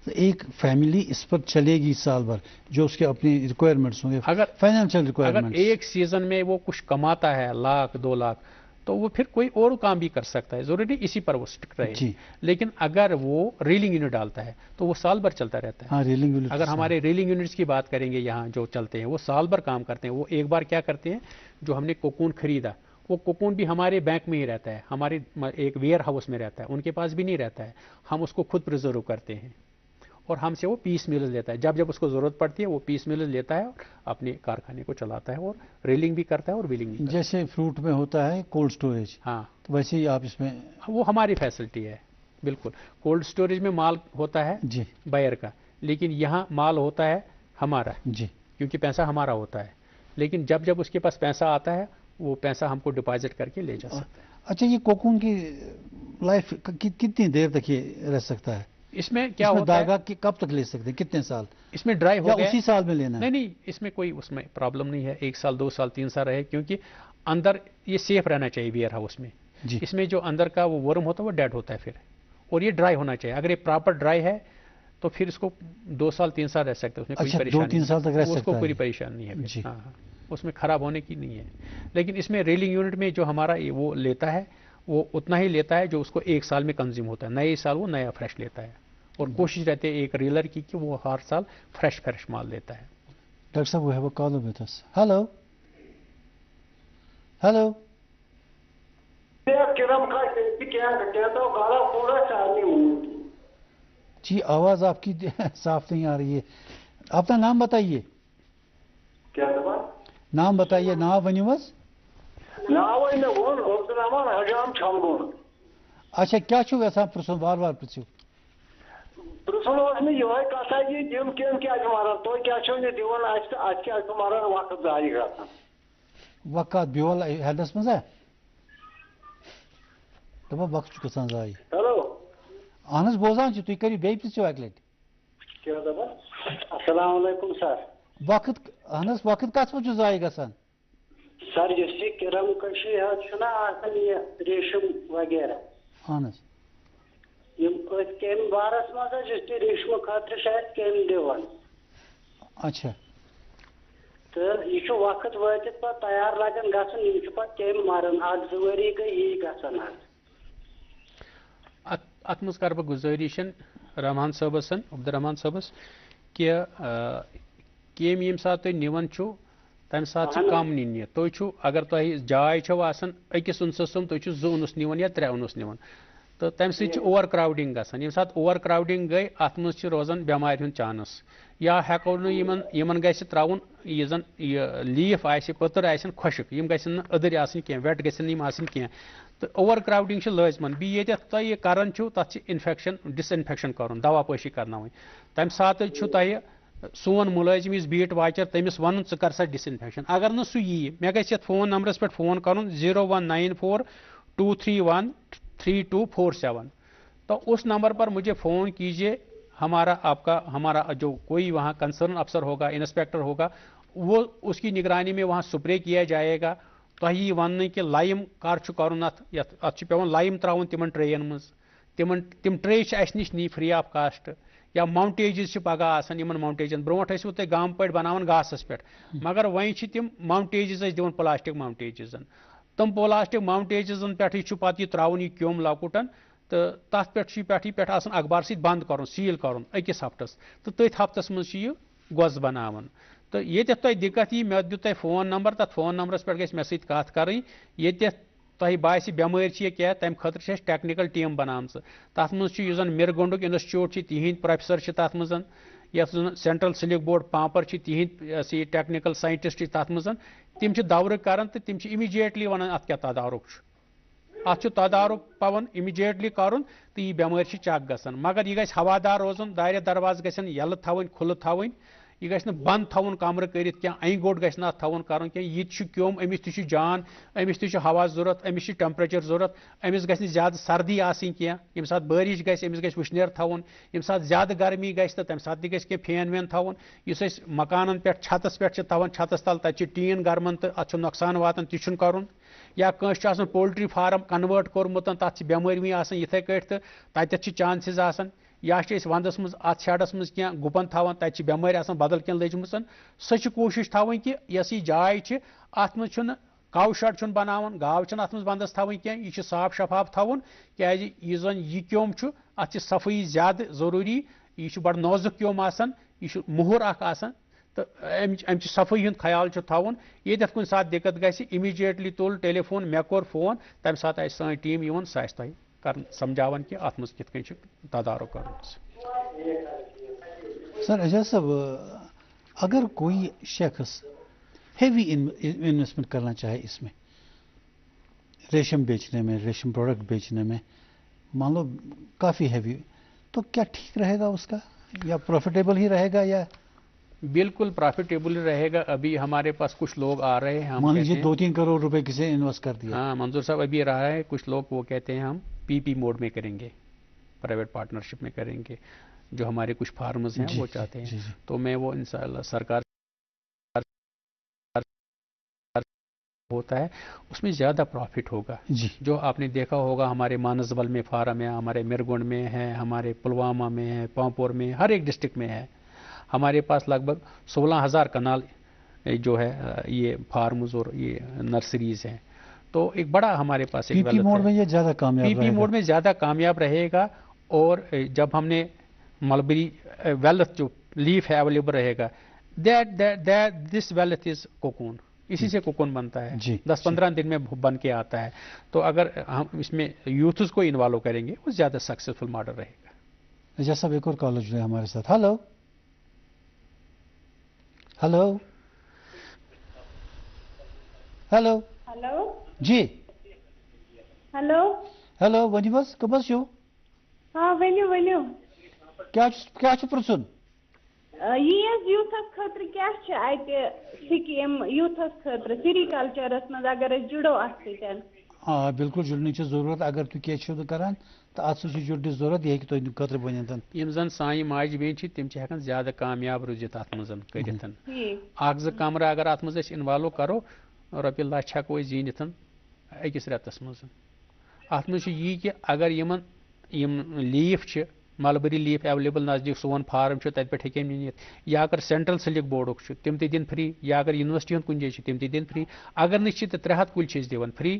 ایک فیملی اس پر چلے گی سال بھر، جو اس کے اپنی ریکوائرمنٹس ہوں گے، فائنینشیل اگر ریکوائرمنٹس. ایک سیزن میں وہ کچھ کماتا ہے 1,00,000 2 لاکھ، تو وہ پھر کوئی اور کام بھی کر سکتا ہے، ضروری اسی پر وہ سٹک رہے. جی لیکن اگر وہ ریلنگ یونٹ ڈالتا ہے تو وہ سال بھر چلتا رہتا ہے. ہاں ریلنگ یونٹ. اگر ہمارے ریلنگ یونٹس کی بات کریں گے یہاں جو چلتے ہیں وہ سال بھر کام کرتے ہیں. وہ ایک بار کیا کرتے ہیں، جو ہم نے کوکون خریدا وہ کوکون بھی ہمارے بینک میں ہی رہتا ہے، ہمارے ایک ویئر ہاؤس میں رہتا ہے، ان کے پاس بھی نہیں رہتا ہے. ہم اس کو خود پریزرو کرتے ہیں اور ہم سے وہ پیس میلز لیتا ہے. جب جب اس کو ضرورت پڑتی ہے وہ پیس میلز لیتا ہے اور اپنے کارخانے کو چلاتا ہے اور ریلنگ بھی کرتا ہے اور ویلنگ بھی کرتا ہے. جیسے فروٹ میں ہوتا ہے کولڈ سٹوریج، ہاں تو ویسے ہی آپ اس میں. وہ ہماری فیسلٹی ہے بالکل. کولڈ سٹوریج میں مال ہوتا ہے جی بائر کا، لیکن یہاں مال ہوتا ہے ہمارا، جی کیونکہ پیسہ ہمارا ہوتا ہے. لیکن جب جب اس کے پاس پیسہ آتا ہے وہ پیسہ ہم کو ڈپازٹ کر کے لے جا سکتا ہے. اچھا یہ کوکون کی لائف کتنی دیر تک یہ رہ سکتا ہے؟ اس میں کیا ہوتا ہے، داغا کب تک لے سکتے ہیں، کتنے سال؟ اس میں ڈرائی ہو یا گیا اسی سال میں لینا ہے؟ نہیں اس میں کوئی اس میں پرابلم نہیں ہے. 1 سال 2 سال 3 سال رہے، کیونکہ اندر یہ سیف رہنا چاہیے ویئر ہاؤس میں. جی اس میں جو اندر کا وہ ورم ہوتا ہے وہ ڈیڈ ہوتا ہے پھر، اور یہ ڈرائی ہونا چاہیے. اگر یہ پراپر ڈرائی ہے تو پھر اس کو 2 سال 3 سال رہ سکتے ہیں، اس میں کوئی اچھا، پریشانی 2-3 سال تک رہ اس کو سکتا ہے. کوئی پریشانی نہیں ہے پھر. جی. ہاں اس میں خراب ہونے کی نہیں ہے. لیکن اس میں ریلنگ یونٹ میں جو ہمارا وہ لیتا ہے وہ اتنا ہی لیتا ہے جو اس کو 1 سال میں کنزیوم ہوتا ہے. نئے سال وہ نیا فریش لیتا ہے، اور کوشش رہتی ہے ایک ریلر کی کہ وہ ہر سال فریش مال لیتا ہے. ڈاکٹر صاحب we have a caller with us. Hello. Hello. جی آواز آپ کی صاف نہیں آ رہی ہے. اپنا نام بتائیے. کیا نام بتائیے. نام ونیو حظ. ناو ہے وہ عبدالرحمان حجام چھلگون. اچھا کیا چھو یژھان پرژھُن وار پرژھِو. پرژھُن اوس مےٚ یِہوے کتھا یہِ تِم کیٚم کیٛاہ چھِ ماران تُہۍ کیٛاہ چھِو یہِ دِوان اَسہِ کیٛاہ چھُ ماران وقت ضایہِ گژھان. وقت بیول ہٮ۪نس منٛز ہا دَپان وقت چھُ گژھان ضایہِ. ہیلو اہن حظ بوزان چھِ تُہۍ کٔرِو بیٚیہِ پرژھِو اَکہِ لٹہِ. کیٛاہ دپان السلام علیکم سر. وقت اہن حظ وقت کتھ منٛز چھُ ضایہِ گژھان؟ سر یُس یہِ کِرم کٔشی حظ چھُنہ آسان یہِ ریشم وغیرہ اہن حظ. یِم أتھۍ کیٚمہِ بارس منٛز حظ یُس تہِ ریشمہٕ خٲطرٕ چھِ اَسہِ کیٚمۍ دِوان. اچھا. تہٕ یہِ چھُ وقت وٲتِتھ پتہٕ تیار لگان گژھُن یِم چھِ پتہٕ کیٚمۍ مران 1-2 ؤری گٔے یی گژھان حظ. ات مز کر بہ گزارش رحمان صٲبس عبدالرحمان صٲبس کہ کیم یم سات تُہۍ نِوان چھُو تمہِ ساتہٕ چھِ کم نِنہِ. تُہۍ چھُو اگر تۄہہِ جاے چھو آسان أکِس اُنسس تُہۍ چھِو 2 اُنس نِوان یا 3 اُنس نِوان تہٕ تمہِ سۭتۍ چھِ اوور کراوڈنگ گژھان. ییٚمہِ ساتہٕ اوور کراوڈنگ گٔے اتھ منٛز چھِ روزان بٮ۪مارِ ہُنٛد چانس. یا ہٮ۪کو نہٕ یِمن گژھِ تراوُن یہِ زن یہِ لیٖف آسہِ پٔتٕر آسن خۄشک، یِم گژھن نہٕ أدٕرۍ آسٕنۍ کینٛہہ، ویٹ گژھن نہٕ یِم آسٕنۍ کینٛہہ. تو اوور کراؤڈنگ لازمن بی یہ تھی کران تک انفیکشن ڈس انفیکشن کرن دوا پاشی کرنا تمہ سات سون ملازم اس بیٹ واچر تمس ون ثہ کر سا ڈس انفیکشن اگر نا سہ یی مے گژھِ یتھ فون نمبرس پہ فون کرن 0194-231-3247 تو اس نمبر پر مجھے فون کیجیے. ہمارا جو کوئی وہاں کنسرن افسر ہوگا انسپیکٹر ہوگا وہ اس کی نگرانی میں وہاں سپرے کیا جائے گا. تھی ون کہ لائم کر کرن ات پیون لائم تراؤن تمن ٹرین مز تم ٹرے اس نش نی فری آف کاسٹ یا ماؤنٹیجز پگہ آسان یمن ماؤنٹیجن برونٹ ٲسِو تُہۍ گام پٲٹھۍ بناوان گاسس پٮ۪ٹھ مگر وۄنۍ چھِ تِم ماؤنٹیجز أسۍ دِوان پلاسٹک ماؤنٹیجزن تم پلاسٹک ماؤنٹیجزن پٮ۪ٹھٕے چھُ پتہٕ یہِ تراوُن یہِ کیوٚم لۄکُٹن تہٕ تتھ پٮ۪ٹھ چھُ پٮ۪ٹھٕ آسان اخبار سۭتۍ بنٛد کرُن سیٖل کرُن أکِس ہفتس تہٕ تٔتھۍ ہفتس منٛز چھُ یہِ گۄس بناوان. تہٕ ییٚتٮ۪تھ تۄہہِ دِقت یی مےٚ دیُت تۄہہِ فون نمبر تتھ فون نمبرس پٮ۪ٹھ گژھِ مےٚ سۭتۍ کتھ کرٕنۍ ییٚتٮ۪تھ تۄہہِ باسہِ بٮ۪مٲرۍ چھِ یا کینٛہہ تمہِ خٲطرٕ چھِ اَسہِ ٹیکنِکل ٹیٖم بنامژٕ تتھ منٛز چھُ یُس زن مِرگونڈُک انسٹِچوٗٹ چھِ تِہنٛدۍ پروفیسر چھِ تتھ منٛز یتھ زن سینٹرل سلک بورڈ پامپر چھِ تِہنٛدۍ ٹیکنِکل ساینٹسٹ چھِ تتھ منٛز تِم چھِ دورٕ کران تہٕ تِم چھِ اِمیٖڈیٹلی ونان اتھ کیٛاہ تدارُک چھُ اتھ چھُ تدارُک پون اِمیٖڈیٹلی کرُن تہٕ یہِ بٮ۪مٲرۍ چھِ چک گژھان مگر یہِ گژھِ ہوادار روزُن دارِ دروازٕ گژھن یلہٕ تھاوٕنۍ کھُلہٕ تھاوٕنۍ یہِ گژھِ نہٕ بنٛد تھاوُن کمرٕ کٔرِتھ کینٛہہ انہِ گوٚٹ گژھِ نہٕ اتھ تھاوُن کرُن کینٛہہ یہِ تہِ چھُ کیوٚم أمِس تہِ چھُ جان أمِس تہِ چھُ ہوا ضوٚرتھ أمِس چھِ ٹیمپریچر ضوٚرتھ أمِس گژھِ نہٕ زیادٕ سردی آسٕنۍ کینٛہہ ییٚمہِ ساتہٕ بٲرِش گژھِ أمِس گژھِ وٕشنیر تھاوُن ییٚمہِ ساتہٕ زیادٕ گرمی گژھِ تہٕ تمہِ ساتہٕ تہِ گژھِ کینٛہہ فین وین تھاوُن یُس أسۍ مکانن پٮ۪ٹھ چھتس پٮ۪ٹھ چھِ تھاوان چھتس تل تتہِ چھِ ٹیٖن گرمان تہٕ اتھ چھُ نۄقصان واتان تہِ چھُنہٕ کرُن یا کٲنٛسہِ چھُ آسان پولٹری فارم کنوٲٹ کوٚرمُت تتھ چھِ بٮ۪مٲرۍ وٕنۍ آسان یِتھے کٲٹھۍ تہٕ تتٮ۪تھ چھِ چانسز آسان یا چھِ أسۍ ونٛدس منٛز اتھ شیڈس منٛز کینٛہہ گُپن تھاوان تتہِ چھِ بٮ۪مٲرۍ آسان بدل کینٛہہ لٔجمٕژ سۄ چھِ کوٗشش تھاوٕنۍ کہِ یۄس یہِ جاے چھِ اتھ منٛز چھُنہٕ کاو شڈ چھُنہٕ بناوُن گاو چھِنہٕ اتھ منٛز ونٛدس تھاوٕنۍ کینٛہہ یہِ چھُ صاف شفاف تھاوُن کیٛازِ یُس زن یہِ کیوٚم چھُ اتھ چھِ صفٲیی زیادٕ ضروٗری یہِ چھُ بڑٕ نازُک کیوٚم آسان یہِ چھُ موٚہر اکھ آسان تہٕ امچہِ صفٲیی ہُنٛد خیال چھُ تھاوُن ییٚتٮ۪تھ کُنہِ ساتہٕ دِقت گژھِ اِمیٖڈیٹلی تُل ٹیلی فون مےٚ کوٚر فون تمہِ ساتہٕ آسہِ سٲنۍ ٹیٖم یِوان سۄ آسہِ تۄہہِ کران سمجھاوان کہِ اتھ منٛز کِتھ کٔنۍ چھُ تدارُک کرُن. سر اعجاز صاحب اگر کوئی شخص ہیوی انویسٹمنٹ کرنا چاہے اس میں ریشم بیچنے میں ریشم پروڈکٹ بیچنے میں مان لو کافی ہیوی تو کیا ٹھیک رہے گا اس کا یا پروفیٹیبل ہی رہے گا یا بالکل پروفیٹیبل رہے گا. ابھی ہمارے پاس کچھ لوگ آ رہے ہیں مان لیجیے 2-3 کروڑ روپے کسی نے انویسٹ کر دیا. ہاں منظور صاحب ابھی رہا ہے کچھ لوگ وہ کہتے ہیں ہم پی موڈ میں کریں گے پرائیویٹ پارٹنرشپ میں کریں گے جو ہمارے کچھ فارمرز ہیں وہ چاہتے ہیں تو میں وہ انشاءاللہ سرکار ہوتا ہے اس میں زیادہ پروفٹ ہوگا. جو آپ نے دیکھا ہوگا ہمارے مانسبل میں فارم ہے ہمارے مرگونڈ میں ہے ہمارے پلوامہ میں ہے پامپور میں ہر ایک ڈسٹرکٹ میں ہے. ہمارے پاس لگ بھگ 16,000 کنال جو ہے یہ فارمز اور یہ نرسریز ہیں تو ایک بڑا ہمارے پاس پی پی موڈ میں یہ زیادہ کامیاب پی پی موڈ میں زیادہ کامیاب رہے گا. اور جب ہم نے ملبری ویلتھ جو لیف ہے اویلیبل رہے گا دس ویلتھ از کوکون اسی سے کوکون بنتا ہے 10-15 دن میں بن کے آتا ہے. تو اگر ہم اس میں یوتھز کو انوالو کریں گے وہ زیادہ سکسیسفل ماڈل رہے گا. اعجاز صاحب ایک اور کالر جڑے ہمارے ساتھ. ہلو ہلو ہلو ہلو جی ہلو ہلو ؤنِو حظ کم حظ چھِو ہاں ؤنِو ؤنِو کیٛاہ چھُ پرٛژھُن یی حظ یوٗتھس خٲطرٕ کیٛاہ چھِ اَتہِ سِکیٖم یوٗتھس خٲطرٕ سِریکلچرس منٛز اگر أسۍ جُڑو اَتھ سۭتۍ. آ بالکل جُڑنٕچ چھِ ضروٗرت اگر تُہۍ کینٛہہ چھِو نہٕ کران تہٕ اَتھ سۭتۍ چھِ جُڑنٕچ ضروٗرت یہِ ہیٚکہِ تُہنٛدِ خٲطرٕ بٔنِتھ. یِم زن سانہِ ماجہِ بیٚنہِ چھِ تِم چھِ ہٮ۪کان زیادٕ کامیاب روٗزِتھ اَتھ منٛز کٔرِتھ. اکھ زٕ کمرٕ اگر اَتھ منٛز أسۍ اِنوالو کرو رۄپیہِ لچھ ہٮ۪کو أسۍ زیٖنِتھ أکِس رٮ۪تس منٛز. اَتھ منٛز چھُ یی کہِ اگر یِمن یِم لیٖف چھِ ملبری لیٖف ایویلیبل نزدیٖک سون فارم چھُ تتہِ پٮ۪ٹھ ہیٚکن نِتھ یا اگر سینٹرل سلک بورڈُک چھُ تِم تہِ دِن فری یا اگر یونیورسٹی ہُنٛد کُنہِ جایہِ چھُ تِم تہِ دِن فری. اگر نہٕ چھِ تہٕ 300 کُلۍ چھِ أسۍ دِوان فری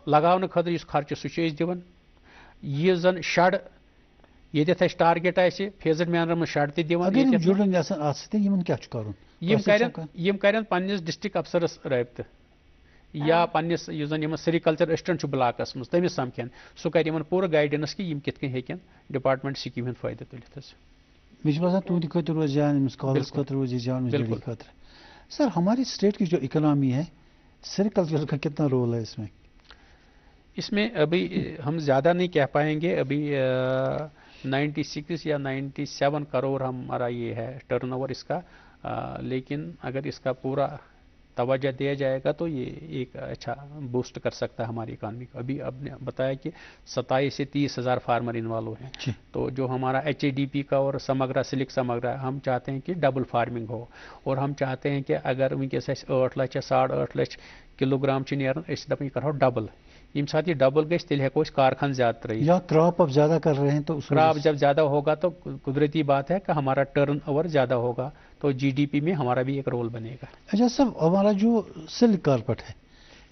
لگاونہٕ خٲطرٕ یُس خرچہٕ سُہ چھِ أسۍ دِوان. یہِ زن شڈ ییٚتٮ۪تھ اَسہِ ٹارگیٹ آسہِ فیزڈ مینرس منٛز شڈ تہِ دِوان. یِم کرن پننِس ڈسٹرکٹ افسرس رٲبطہٕ یا پننِس یُس زن یِمن سیریکلچر اسسٹنٹ چھُ بلاکس منٛز تٔمِس سمکھن سُہ کرِ یِمن پوٗرٕ گایڈنس کہِ یِم کِتھ کٔنۍ ہیٚکن ڈپارٹمنٹ سکیٖم ہُنٛد فٲیدٕ تُلِتھ حظ. مجھے باسان تُہنٛدِ خٲطرٕ روزِ جان أمِس کالس خٲطرٕ روزِ جان خٲطرٕ. سر ہماری اسٹیٹ کی جو اکنامی ہے سیریکلچر کا کتنا رول ہے اس میں؟ इसमें अभी हम ज़्यादा नहीं कह पाएंगे, अभी 96 या 97 करोड़ हमारा ये है टर्नओवर इसका, लेकिन अगर इसका पूरा तवज्जो दिया जाएगा तो ये एक अच्छा बूस्ट कर सकता है हमारी इकॉनमी को। अभी आपने बताया कि 27 से 30 हज़ार फार्मर इन्वॉल्व हैं, तो जो हमारा HADP का और समग्रा सिलिक समग्रा, हम चाहते हैं कि डबल फार्मिंग हो, और हम चाहते हैं कि अगर वनकस 8 लाख या 8.5 लाख किलोग्राम नेरान दपान करो डबल, यम साथ ये डबल गई तेल हेको कारखान ज्यादा तराई, या क्रॉप अब ज्यादा कर रहे हैं तो क्रॉप जब ज्यादा होगा तो कुदरती बात है कि हमारा टर्न ओवर ज्यादा होगा, तो GDP में हमारा भी एक रोल बनेगा। अच्छा साहब, हमारा जो सिल्क कारपेट है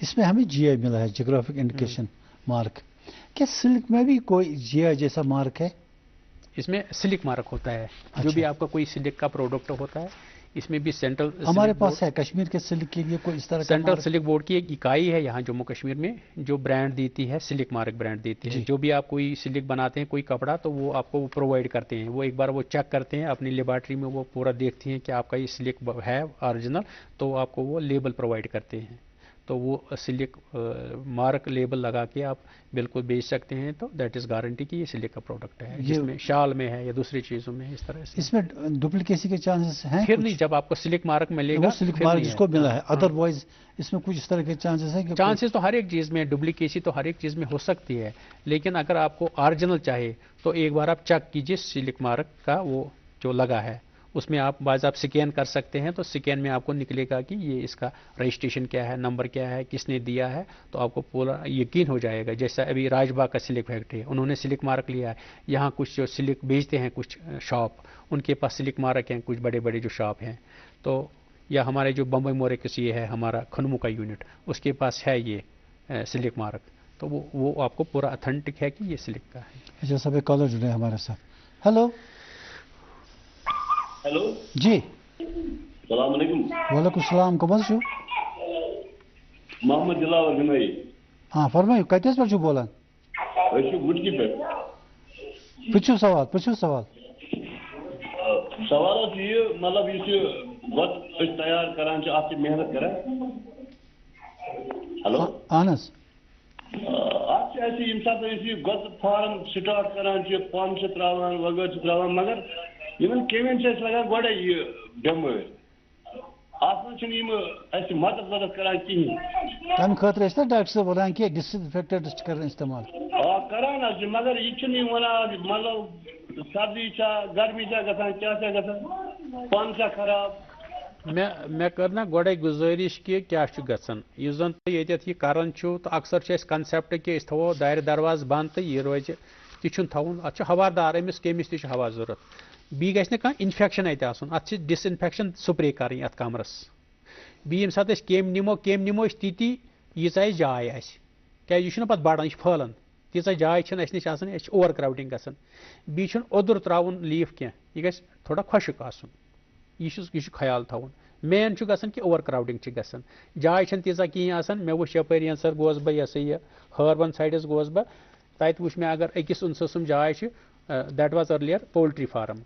इसमें हमें GI मिला है, जियोग्राफिक इंडिकेशन मार्क, क्या सिल्क में भी कोई GI जैसा मार्क है? इसमें सिलिक मार्क होता है। अच्छा। जो भी आपका कोई सिलिक का प्रोडक्ट होता है इसमें भी सेंट्रल हमारे पास है कश्मीर के सिल्क के लिए कोई इस तरह का सेंट्रल सिलिक बोर्ड की एक इकाई है यहाँ जम्मू कश्मीर में जो ब्रांड देती है, सिलिक मार्क ब्रांड देती है। जो भी आप कोई सिलिक बनाते हैं कोई कपड़ा तो वो आपको प्रोवाइड करते हैं, वो एक बार वो चेक करते हैं अपनी लेबॉर्ट्री में, वो पूरा देखती हैं कि आपका ये सिलिक है ओरिजिनल, तो आपको वो लेबल प्रोवाइड करते हैं, तो वो सिलिक मार्क लेबल लगा के आप बिल्कुल बेच सकते हैं, तो दैट इज गारंटी कि ये सिलिक का प्रोडक्ट है, जिसमें शाल में है या दूसरी चीज़ों में इस तरह से। इसमें डुप्लीकेसी के चांसेस हैं? फिर नहीं, जब आपको सिलिक मार्क मिलेगा, वो सिलिक मार्क जिसको मिला है, अदरवाइज इसमें कुछ इस तरह के चांसेस हैं? चांसेस तो हर एक चीज़ में, डुप्लीकेसी तो हर एक चीज़ में हो सकती है, लेकिन अगर आपको ओरिजिनल चाहे तो एक बार आप चेक कीजिए सिलिक मार्क का वो जो लगा है, उसमें आप बाज़ आप स्कैन कर सकते हैं, तो स्कैन में आपको निकलेगा कि ये इसका रजिस्ट्रेशन क्या है, नंबर क्या है, किसने दिया है, तो आपको पूरा यकीन हो जाएगा। जैसा अभी राजबाग का सिलिक फैक्ट्री है, उन्होंने सिलिक मार्क लिया है, यहाँ कुछ जो सिलिक बेचते हैं कुछ शॉप, उनके पास सिलिक मार्क हैं, कुछ बड़े बड़े जो शॉप हैं, तो या हमारे जो बम्बई मोरेकस ये है हमारा खनमू का यूनिट, उसके पास है ये सिलिक मार्क, तो वो आपको पूरा अथेंटिक है कि ये सिलिक का है। अच्छा सब एक कॉलर जुड़े हमारे साथ। हेलो हेलो जी, सलाम अलैकुम। वालेकुम सलाम, कमल छो? मोहम्मद दिलावर गनाई। हाँ फरमाइयो, कतस पे बोलान? गुटकी पे। पुछो सवाल, पुछो सवाल। सवाल ये मतलब ये वत तैयार करान आप मेहनत करें। हेलो आनस आप ऐसी इंसान गत फार्म स्टार्ट करान पान त्रावान वगैरह त्रावान, मगर इन केवन लगा गोड़े ये बेमार आप मदद करान कहें, तम खतर डॉक्टर साहब वन कि डिसइंफेक्टेंट कर इस्तेमाल करान, मगर ये वन मतलब सर्दी गर्मी गसान क्या गसान पान खराब। मैं करना गोड़े गुजारिश कि क्या गसान इस जन ये करान तो अक्सर कंसेप्ट कि थो दायरे दरवाज बंद तो यह रोज तह थवन अत हवादार अमिस केमिस तह हवा जरूरत, बी गि कह इन्फेक्शन अत डिसइंफेक्शन स्प्रे कर कमरस, बी ये सात केम निमो ती यीचा जाय क्या यह पत बढ़ान यह फहलान तीचा जाय नश ओवर क्राउडिंग गसान, बी ओदुर त्राउन लीफ क्या यह गि थोड़ा खुशक आसन, यह ख्याल थवन। मेन गसान कि ओवर क्राउडिंग गसान, जाय तीचा कहें मे वो यपर सर गोस बह यह हर्बन साइडस गोस बह तत वुच मे अगर अकिस उनसम जाय that was earlier poultry farm,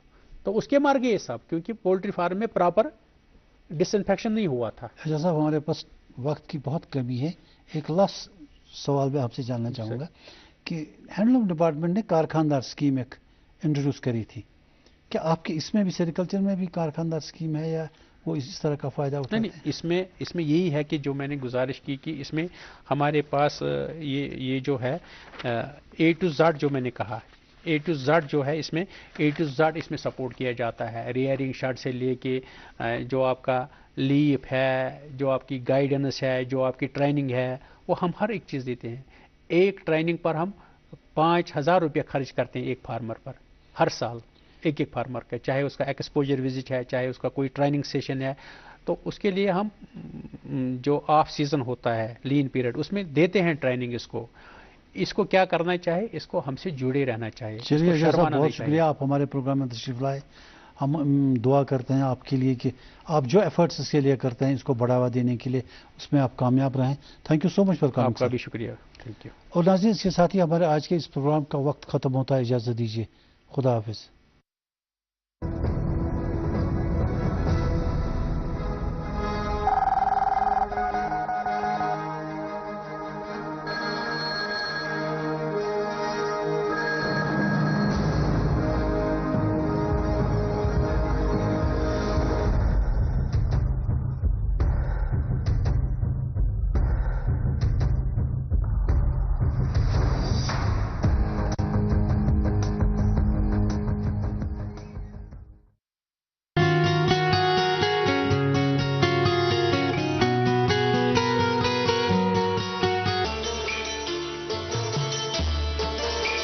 तो उसके मार गए सब, क्योंकि पोल्ट्री फार्म में प्रॉपर डिसइंफेक्शन नहीं हुआ था। अच्छा साहब हमारे पास वक्त की बहुत कमी है, एक लास्ट सवाल मैं आपसे जानना चाहूँगा कि हैंडलूम डिपार्टमेंट ने कारखानदार स्कीम एक इंट्रोड्यूस करी थी, क्या आपके इसमें भी सेरिकल्चर में भी कारखानदार स्कीम है या वो इस तरह का फ़ायदा उठाते हैं? नहीं, इसमें यही है कि जो मैंने गुजारिश की कि इसमें हमारे पास ये जो है A to Z जो मैंने कहा A to Z जो है इसमें A to Z इसमें सपोर्ट किया जाता है, रेयरिंग शर्ट से लेके जो आपका लीफ है, जो आपकी गाइडेंस है, जो आपकी ट्रेनिंग है, वो हम हर एक चीज़ देते हैं। एक ट्रेनिंग पर हम 5,000 रुपये खर्च करते हैं एक फार्मर पर हर साल, एक फार्मर का, चाहे उसका एक्सपोजर विजिट है, चाहे उसका कोई ट्रेनिंग सेशन है, तो उसके लिए हम जो ऑफ सीजन होता है लीन पीरियड उसमें देते हैं ट्रेनिंग। इसको क्या करना चाहिए, इसको हमसे जुड़े रहना चाहिए। चलिए साहब बहुत शुक्रिया, आप हमारे प्रोग्राम में तशरीफ लाए। हम दुआ करते हैं आपके लिए कि आप जो एफर्ट्स इसके लिए करते हैं इसको बढ़ावा देने के लिए उसमें आप कामयाब रहें। Thank you so much for coming. आपका भी शुक्रिया, थैंक यू। और नाज़रीन इसके साथ ही हमारे आज के इस प्रोग्राम का वक्त ख़त्म होता है, इजाज़त दीजिए, खुदा हाफिज़।